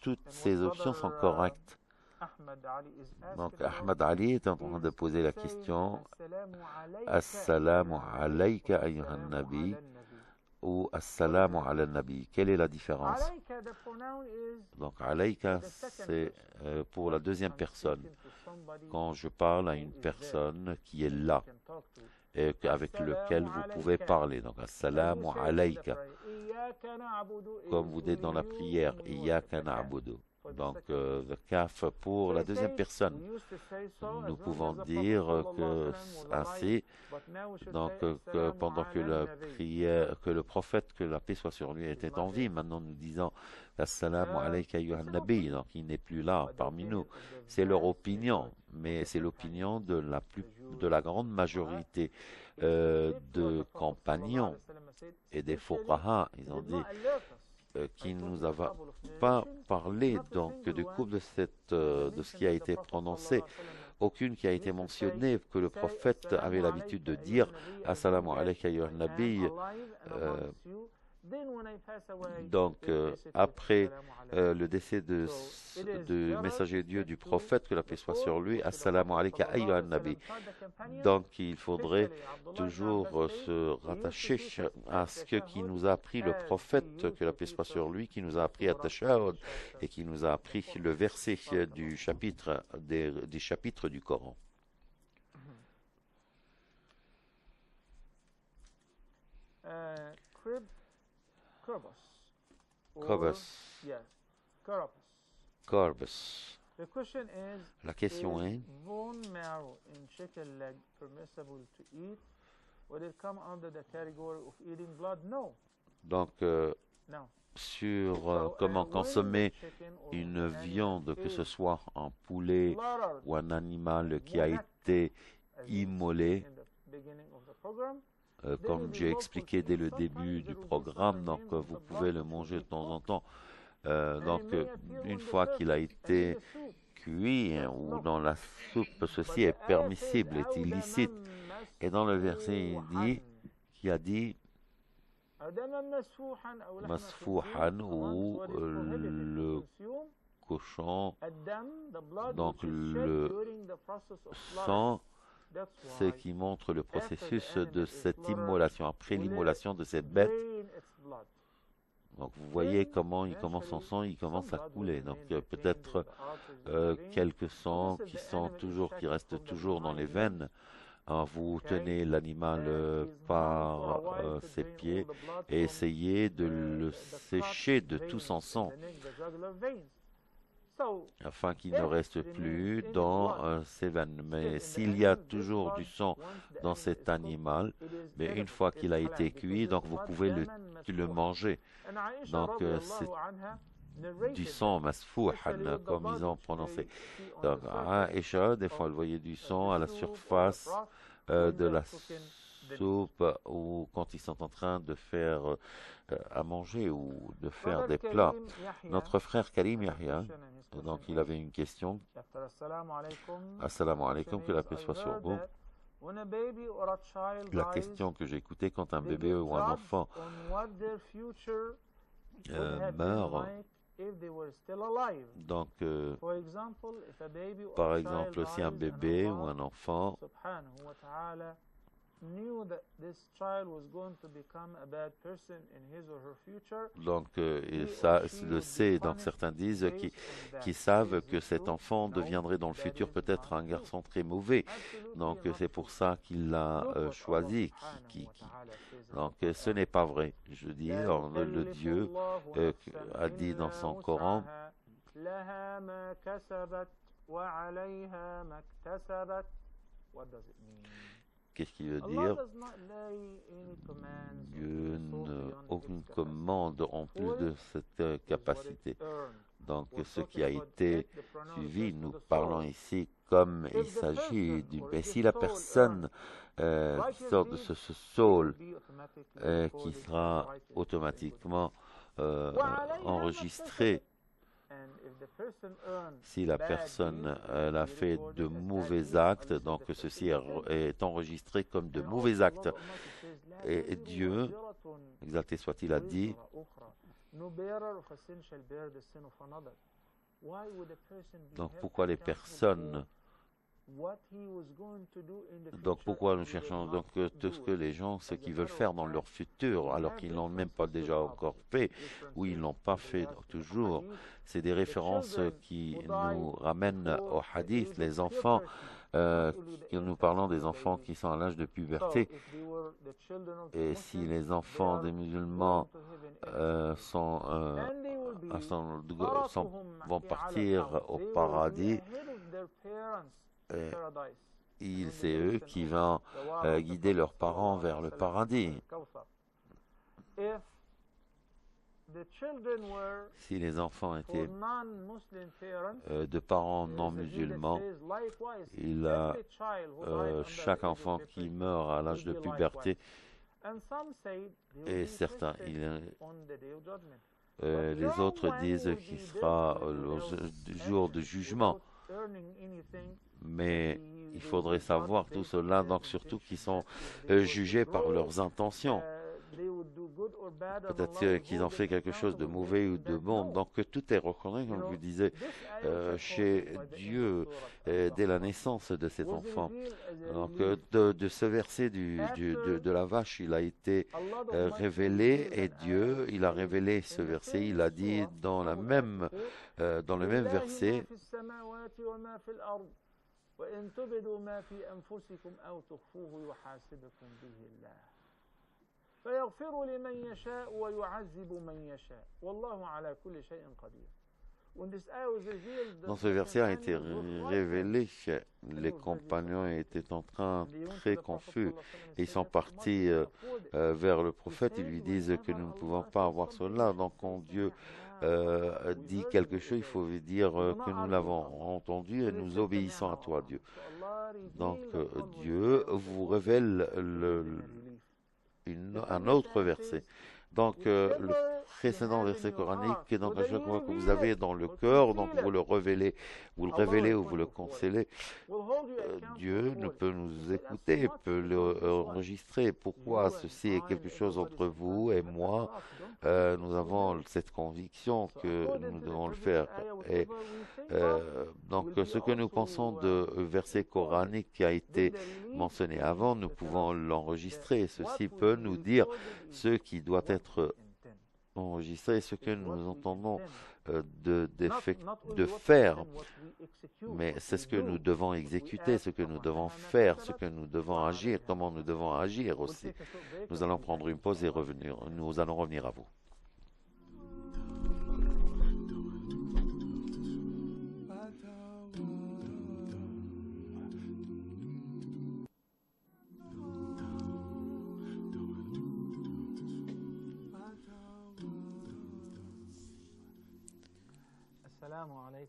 toutes ces options sont correctes. Donc Ahmad Ali est en train de poser la question Assalamu alayka ayyuhan nabi ou Assalamu ala nabi. Quelle est la différence? Donc alayka, c'est pour la deuxième personne. Quand je parle à une personne qui est là et avec lequel vous pouvez parler. Donc Assalamu alayka. Comme vous dites dans la prière, Iyyaka na'budu. Donc, le kaf pour la deuxième personne. Nous pouvons dire que ainsi, donc pendant que la prière, que le prophète, que la paix soit sur lui, était en vie, maintenant nous disons Assalamu alayka ayyuhan nabi. Donc il n'est plus là parmi nous. C'est leur opinion, mais c'est l'opinion de la grande majorité de compagnons et des fuqaha. Ils ont dit qui ne nous a pas parlé donc du coup de ce qui a été prononcé, aucune qui a été mentionnée, que le prophète avait l'habitude de dire Assalamu alayka ayyuhan nabi. Donc après le décès du messager de Dieu, du prophète, que la paix soit sur lui, Assalamu alayka ayyuhan nabi. Donc il faudrait toujours se rattacher à ce qui nous a appris le prophète, que la paix soit sur lui, qui nous a appris at-tashahhud et qui nous a appris le verset du chapitre des chapitres du Coran. Corbus. La question est: donc sur comment consommer une viande, que ce soit un poulet ou un animal qui a été immolé Comme j'ai expliqué dès le début du programme, donc vous pouvez le manger de temps en temps. Une fois qu'il a été cuit ou dans la soupe, ceci est permissible, est illicite. Et dans le verset, qui a dit masfouhan ou le cochon, donc le sang, ce qui montre le processus de cette immolation, après l'immolation de cette bête. Donc vous voyez comment il commence son sang, il commence à couler. Donc peut-être quelques sangs qui restent toujours dans les veines. Vous tenez l'animal par ses pieds et essayez de le sécher de tout son sang afin qu'il ne reste plus dans ses veines. Mais s'il y a toujours du sang dans cet animal, mais une fois qu'il a été cuit, donc vous pouvez le manger. Donc c'est du sang masfouhan, comme ils ont prononcé. Donc Aïcha, des fois elle voyait du sang à la surface de la soupe ou quand ils sont en train de faire à manger ou de faire des plats. Notre frère Karim Yahya, donc il avait une question. Assalamu alaikum, que la paix soit sur vous. La question que j'ai écoutée, quand un bébé ou un enfant meurt, donc par exemple si un bébé ou un enfant donc ça le sait, donc certains disent qu'ils savent que cet enfant deviendrait dans le futur peut-être un garçon très mauvais, donc c'est pour ça qu'il l'a choisi. Donc ce n'est pas vrai, je dis, le Dieu a dit dans son Coran, qu'est-ce qu'il veut dire? Dieu aucune commande en plus de cette capacité. Donc ce qui a été suivi, nous parlons ici comme il s'agit d'une... Mais si la personne qui sort de ce saule qui sera automatiquement enregistrée, si la personne elle a fait de mauvais actes, donc ceci est enregistré comme de mauvais actes. Et Dieu, exalté soit-il, a dit, donc pourquoi les personnes... Donc pourquoi nous cherchons donc tout ce que les gens, ce qu'ils veulent faire dans leur futur, alors qu'ils n'ont même pas déjà encore fait, ou ils l'ont pas fait toujours. C'est des références qui nous ramènent au hadith, les enfants, nous parlons des enfants qui sont à l'âge de puberté. Et si les enfants des musulmans vont partir au paradis, c'est eux qui vont guider leurs parents vers le paradis. Si les enfants étaient de parents non musulmans, il a chaque enfant qui meurt à l'âge de puberté, et certains, les autres disent qu'il sera le jour du jugement. Mais il faudrait savoir tout cela, donc surtout qu'ils sont jugés par leurs intentions. Peut-être qu'ils ont fait quelque chose de mauvais ou de bon. Donc tout est reconnu, comme je vous disais, chez Dieu dès la naissance de cet enfant. Donc de ce verset de la vache, il a été révélé, et Dieu, il a révélé ce verset, il a dit dans le même verset, dans ce verset a été révélé que les compagnons étaient en train très confus. Ils sont partis vers le prophète, ils lui disent que nous ne pouvons pas avoir cela. Donc quand Dieu dit quelque chose, il faut dire que nous l'avons entendu et nous obéissons à toi, Dieu. Donc Dieu vous révèle un autre verset. Donc, le précédent verset coranique, donc à chaque fois que vous avez dans le cœur, donc vous le révélez ou vous le concélez, Dieu ne peut nous écouter, peut enregistrer. Pourquoi ceci est quelque chose entre vous et moi? Nous avons cette conviction que nous devons le faire. Et donc, ce que nous pensons de verset coranique qui a été mentionné avant, nous pouvons l'enregistrer. Ceci peut nous dire ce qui doit être enregistré, ce que nous entendons de faire, mais c'est ce que nous devons exécuter, ce que nous devons faire, ce que nous devons agir, comment nous devons agir aussi. Nous allons prendre une pause et revenir. Nous allons revenir à vous.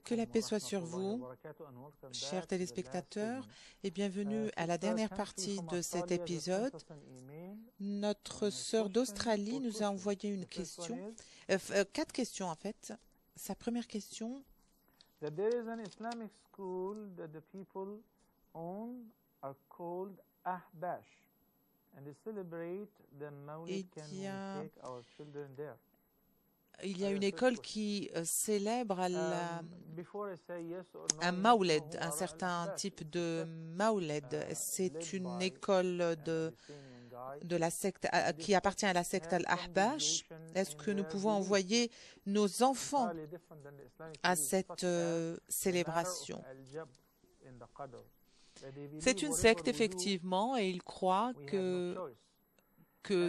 Que la paix soit sur vous, chers téléspectateurs, et bienvenue à la dernière partie de cet épisode. Notre sœur d'Australie nous a envoyé une question, 4 questions en fait. Sa première question. Il y a une école qui célèbre un maouled, un certain type de maouled. C'est une école de la secte qui appartient à la secte Al-Ahbash. Est-ce que nous pouvons envoyer nos enfants à cette célébration? C'est une secte, effectivement, et ils croient que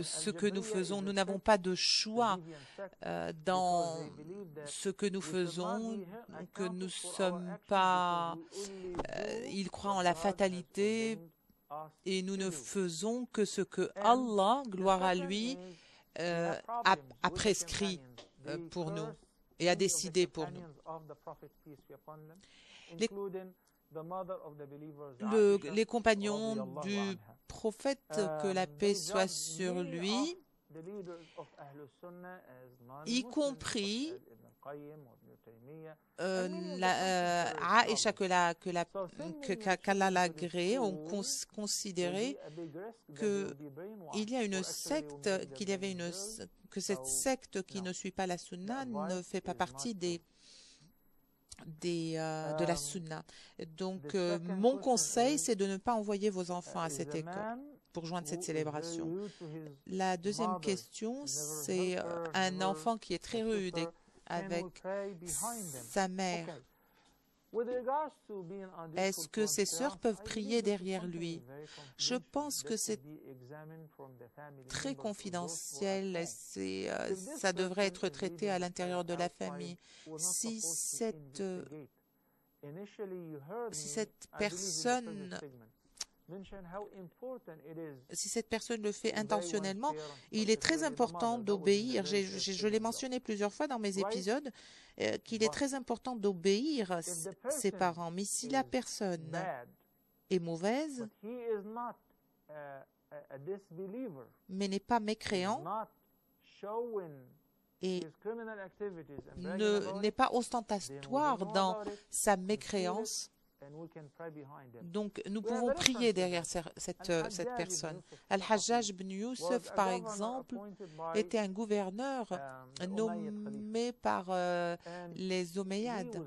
ce que nous faisons, nous n'avons pas de choix dans ce que nous faisons, que nous ne sommes pas... ils croient en la fatalité et nous ne faisons que ce que Allah, gloire à lui, a prescrit pour nous et a décidé pour nous. Les compagnons du prophète, que la paix soit sur lui, y compris Aïcha, qu'Allah l'agrée, ont considéré qu'il y a une secte, que cette secte qui ne suit pas la sunna ne fait pas partie de la sunna. Donc, mon conseil, c'est de ne pas envoyer vos enfants à cette école pour joindre cette célébration. La deuxième question, c'est un enfant qui est très rude avec sa mère. Est-ce que ses sœurs peuvent prier derrière lui? Je pense que c'est très confidentiel et ça devrait être traité à l'intérieur de la famille. Si cette personne le fait intentionnellement, il est très important d'obéir. Je l'ai mentionné plusieurs fois dans mes épisodes, qu'il est très important d'obéir ses parents. Mais si la personne est mauvaise, mais n'est pas mécréant, et n'est pas ostentatoire dans sa mécréance, donc nous pouvons prier derrière cette personne. Al-Hajjaj ibn Youssef, par exemple, était un gouverneur nommé par les Omeyyades.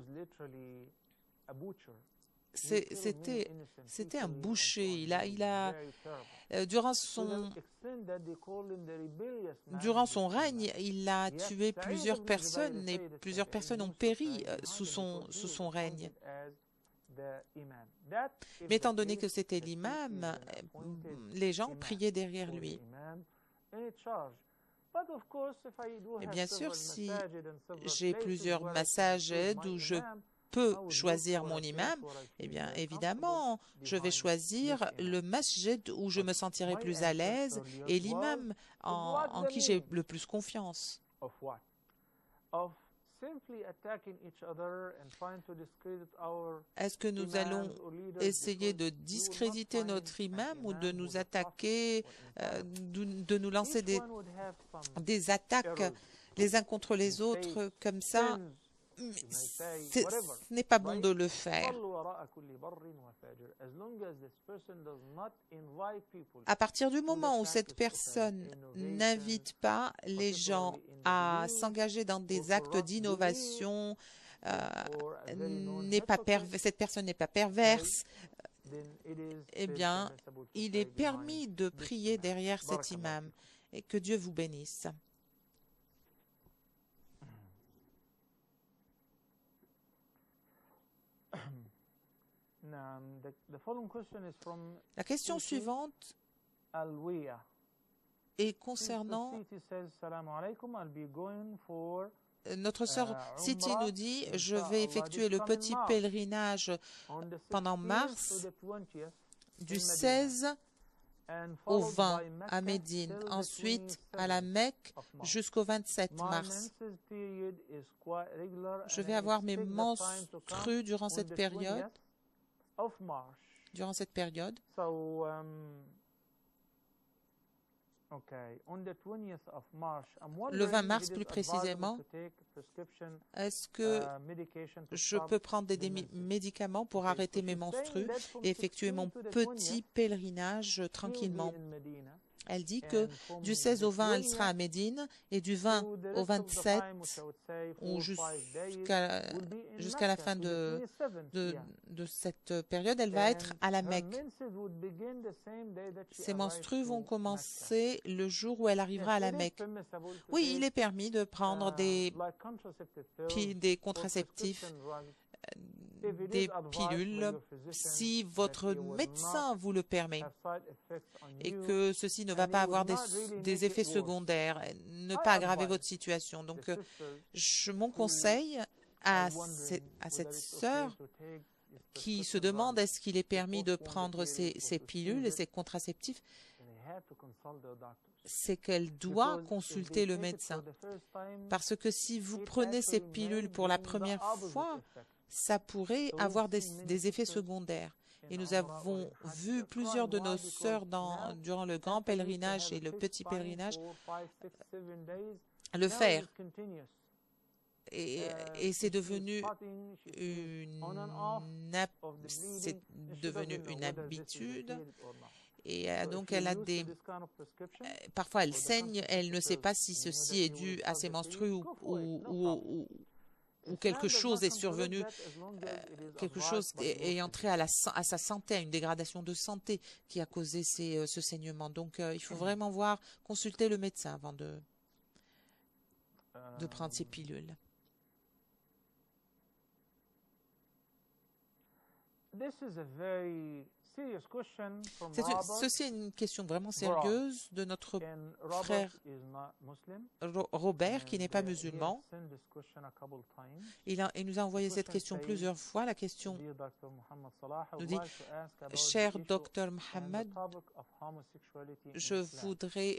C'était un boucher. Durant son règne, il a tué plusieurs personnes et plusieurs personnes ont péri sous son règne. Mais étant donné que c'était l'imam, les gens priaient derrière lui. Et bien sûr, si j'ai plusieurs massajids où je peux choisir mon imam, eh bien évidemment, je vais choisir le masjid où je me sentirai plus à l'aise et l'imam en qui j'ai le plus confiance. Est-ce que nous allons essayer de discréditer notre imam ou de nous attaquer, de nous lancer des attaques les uns contre les autres comme ça? Ce n'est pas bon de le faire. À partir du moment où cette personne n'invite pas les gens à s'engager dans des actes d'innovation, cette personne n'est pas perverse, eh bien, il est permis de prier derrière cet imam. Et que Dieu vous bénisse. La question suivante est concernant notre sœur Siti nous dit, je vais effectuer le petit pèlerinage pendant mars du 16 au 20 à Médine, ensuite à la Mecque jusqu'au 27 mars. Je vais avoir mes menstrues durant cette période. Le 20 mars plus précisément, est-ce que je peux prendre des médicaments pour arrêter mes menstrues et effectuer mon petit pèlerinage tranquillement? Elle dit que du 16 au 20, elle sera à Médine et du 20 au 27 ou jusqu'à la fin de cette période, elle va être à la Mecque. Ses menstrues vont commencer le jour où elle arrivera à la Mecque. Oui, il est permis de prendre des contraceptifs, des pilules, si votre médecin vous le permet et que ceci ne va pas avoir des effets secondaires, ne pas aggraver votre situation. Donc, mon conseil à cette sœur qui se demande est-ce qu'il est permis de prendre ces pilules et ces contraceptifs, c'est qu'elle doit consulter le médecin. Parce que si vous prenez ces pilules pour la première fois, ça pourrait avoir des effets secondaires. Et nous avons vu plusieurs de nos sœurs durant le grand pèlerinage et le petit pèlerinage le faire. Et c'est devenu une habitude. Et donc, elle a parfois, elle saigne, elle ne sait pas si ceci est dû à ses menstrues ou quelque chose est survenu, quelque chose ayant trait à sa santé, à une dégradation de santé qui a causé ce saignement. Donc, il faut vraiment consulter le médecin avant de prendre ces pilules. Ceci est une question vraiment sérieuse de notre frère Robert, qui n'est pas musulman. Il nous a envoyé cette question plusieurs fois. La question nous dit, cher docteur Mohammed, je voudrais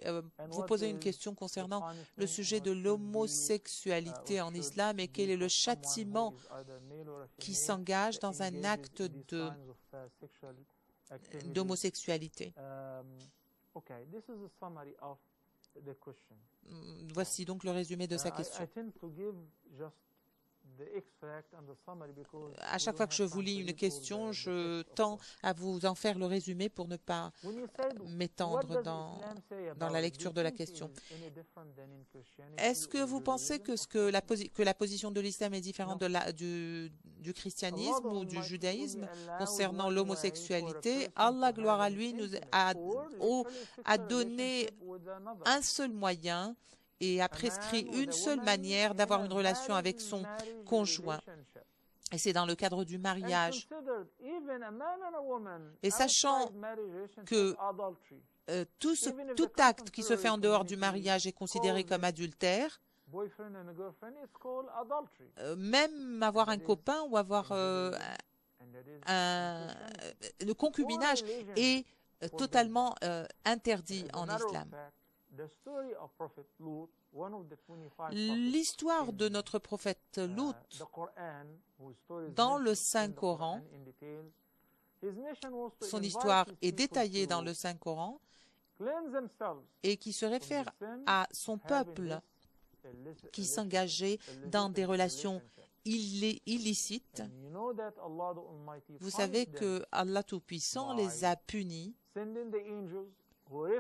vous poser une question concernant le sujet de l'homosexualité en islam et quel est le châtiment qui s'engage dans un acte d'homosexualité. Voici donc le résumé de sa question. À chaque fois que je vous lis une question, je tends à vous en faire le résumé pour ne pas m'étendre dans la lecture de la question. Est-ce que vous pensez que la position de l'islam est différente du christianisme ou du judaïsme concernant l'homosexualité? Allah, gloire à lui, nous a donné un seul moyen et a prescrit une seule manière d'avoir une relation avec son conjoint. Et c'est dans le cadre du mariage. Et sachant que tout acte qui se fait en dehors du mariage est considéré comme adultère, même avoir un copain ou avoir le concubinage est totalement interdit en islam. L'histoire de notre prophète Lut dans le Saint-Coran, son histoire est détaillée dans le Saint-Coran et qui se réfère à son peuple qui s'engageait dans des relations illicites. Vous savez que Allah Tout-Puissant les a punis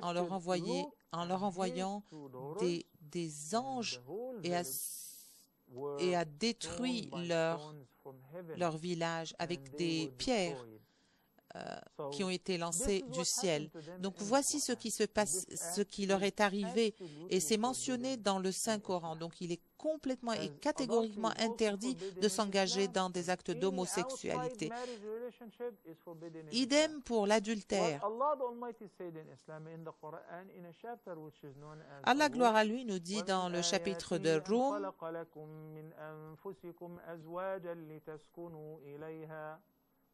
en leur envoyant des anges et a détruit leur village avec des pierres qui ont été lancées du ciel. Donc voici ce qui se passe, ce qui leur est arrivé, et c'est mentionné dans le Saint-Coran. Donc il est complètement et catégoriquement interdit de s'engager dans des actes d'homosexualité. Idem pour l'adultère. Allah, gloire à lui, nous dit dans le chapitre de Rum,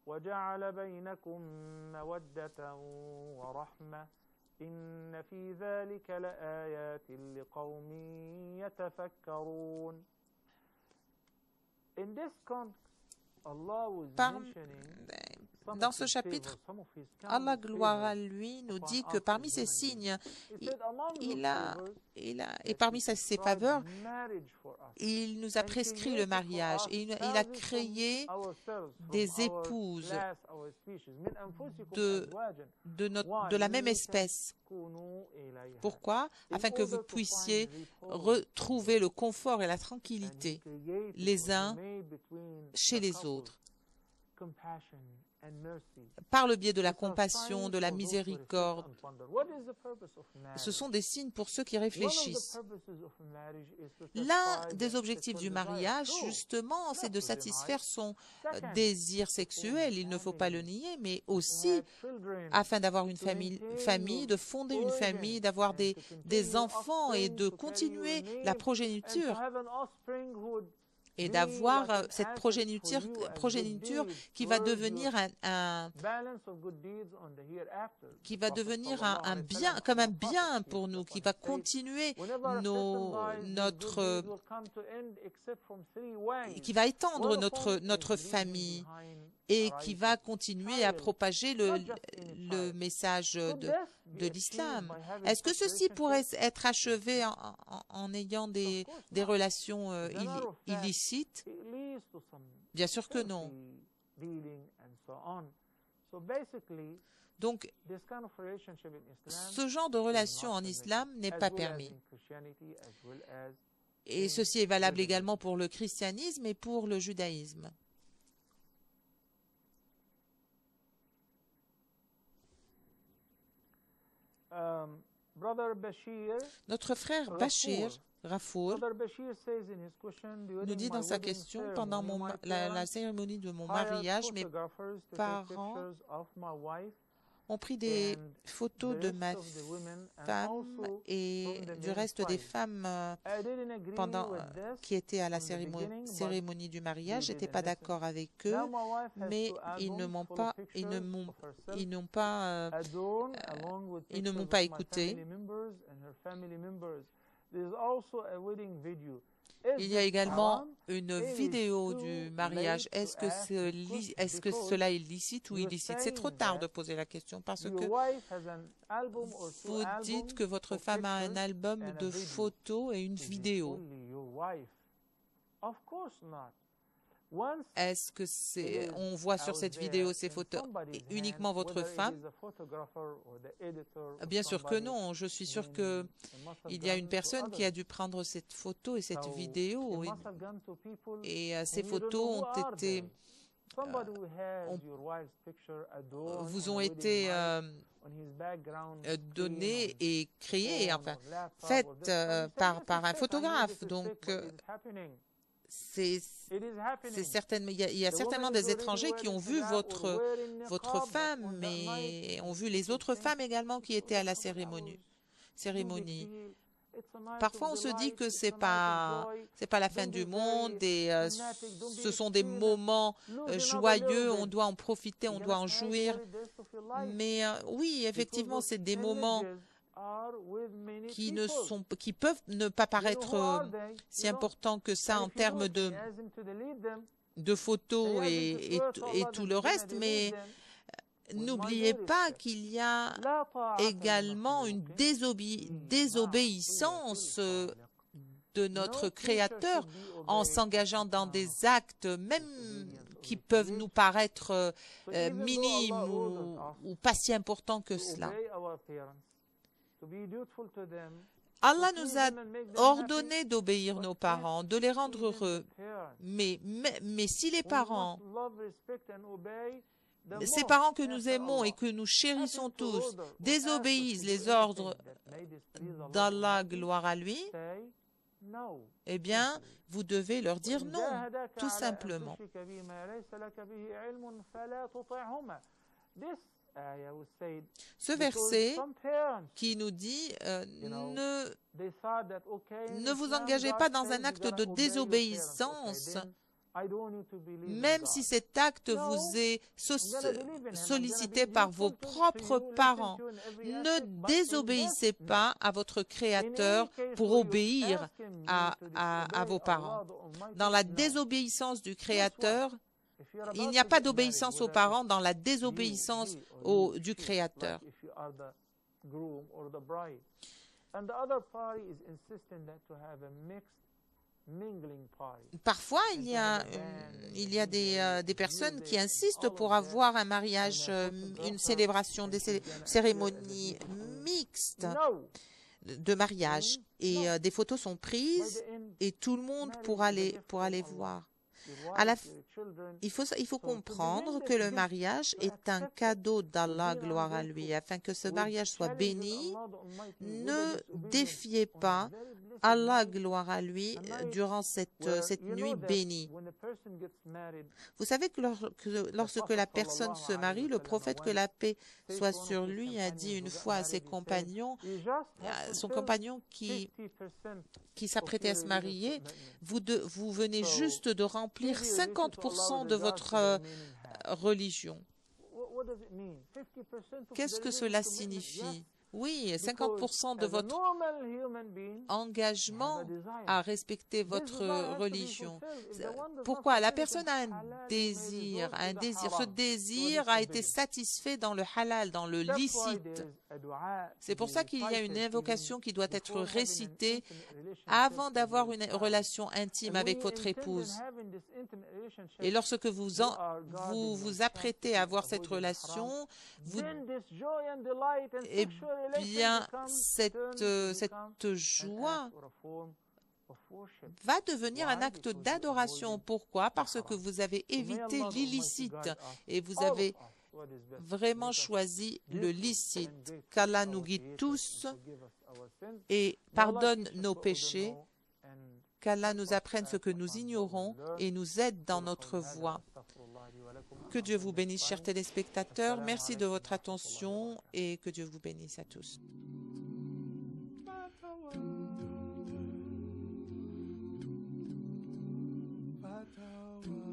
وجعل بينكم مودة ورحمة إن في ذلك لآيات لقوم يتفكرون. In this context, Allah was mentioning dans ce chapitre, Allah, gloire à lui, nous dit que parmi ses signes, et parmi ses faveurs, il nous a prescrit le mariage et il a créé des épouses de la même espèce. Pourquoi? Afin que vous puissiez retrouver le confort et la tranquillité les uns chez les autres, par le biais de la compassion, de la miséricorde. Ce sont des signes pour ceux qui réfléchissent. L'un des objectifs du mariage, justement, c'est de satisfaire son désir sexuel, il ne faut pas le nier, mais aussi afin d'avoir une famille, de fonder une famille, d'avoir des enfants et de continuer la progéniture. Et d'avoir cette progéniture qui va devenir un bien, comme un bien pour nous, qui va continuer qui va étendre notre famille et qui va continuer à propager le message de l'islam. Est-ce que ceci pourrait être achevé en ayant des relations illicites? Bien sûr que non. Donc, ce genre de relation en islam n'est pas permis. Et ceci est valable également pour le christianisme et pour le judaïsme. Notre frère Bachir Rafour nous dit dans sa question, pendant la cérémonie de mon mariage, mes parents ont pris des photos de ma femme et du reste des femmes qui étaient à la cérémonie du mariage. Je n'étais pas d'accord avec eux, mais ils ne m'ont pas écouté. Il y a également une vidéo du mariage. Est-ce que cela est licite ou illicite? C'est trop tard de poser la question parce que vous dites que votre femme a un album de photos et une vidéo. Est-ce que on voit sur cette vidéo ces photos uniquement votre femme? Bien sûr que non. Je suis sûr que il y a une personne qui a dû prendre cette photo et cette vidéo et ces photos vous ont été données et créées, enfin faites par un photographe. Donc il y a certainement des étrangers qui ont vu votre femme, mais ont vu les autres femmes également qui étaient à la cérémonie. Parfois, on se dit que c'est pas la fin du monde et ce sont des moments joyeux, on doit en profiter, on doit en jouir. Mais oui, effectivement, c'est des moments qui peuvent ne pas paraître si importants que ça en termes de photos et tout le reste, mais n'oubliez pas qu'il y a également une désobéissance de notre Créateur en s'engageant dans des actes, même qui peuvent nous paraître minimes ou pas si importants que cela. Allah nous a ordonné d'obéir nos parents, de les rendre heureux. Mais si les parents, ces parents que nous aimons et que nous chérissons tous, désobéissent les ordres d'Allah, gloire à lui, eh bien, vous devez leur dire non, tout simplement. Ce verset qui nous dit ne vous engagez pas dans un acte de désobéissance, même si cet acte vous est sollicité par vos propres parents. Ne désobéissez pas à votre Créateur pour obéir à vos parents. Dans la désobéissance du Créateur, il n'y a pas d'obéissance aux parents dans la désobéissance du Créateur. Parfois, il y a des personnes qui insistent pour avoir un mariage, une célébration, des cérémonies mixtes de mariage. Et des photos sont prises et tout le monde pour aller voir. Il faut comprendre que le mariage est un cadeau d'Allah, gloire à lui. Afin que ce mariage soit béni, ne défiez pas Allah, gloire à lui, durant cette nuit bénie. Vous savez que lorsque la personne se marie, le prophète, que la paix soit sur lui, a dit une fois à son compagnon qui s'apprêtait à se marier, vous venez juste de remplir 50% de votre religion. Qu'est-ce que cela signifie? Oui, 50% de votre engagement à respecter votre religion. Pourquoi? La personne a un désir. Ce désir a été satisfait dans le halal, dans le licite. C'est pour ça qu'il y a une invocation qui doit être récitée avant d'avoir une relation intime avec votre épouse. Et lorsque vous vous apprêtez à avoir cette relation, eh bien, cette joie va devenir un acte d'adoration. Pourquoi? Parce que vous avez évité l'illicite et vous avez vraiment choisi le licite. Qu'Allah nous guide tous et pardonne nos péchés. Qu'Allah nous apprenne ce que nous ignorons et nous aide dans notre voie. Que Dieu vous bénisse, chers téléspectateurs. Merci de votre attention et que Dieu vous bénisse à tous. Fatawa.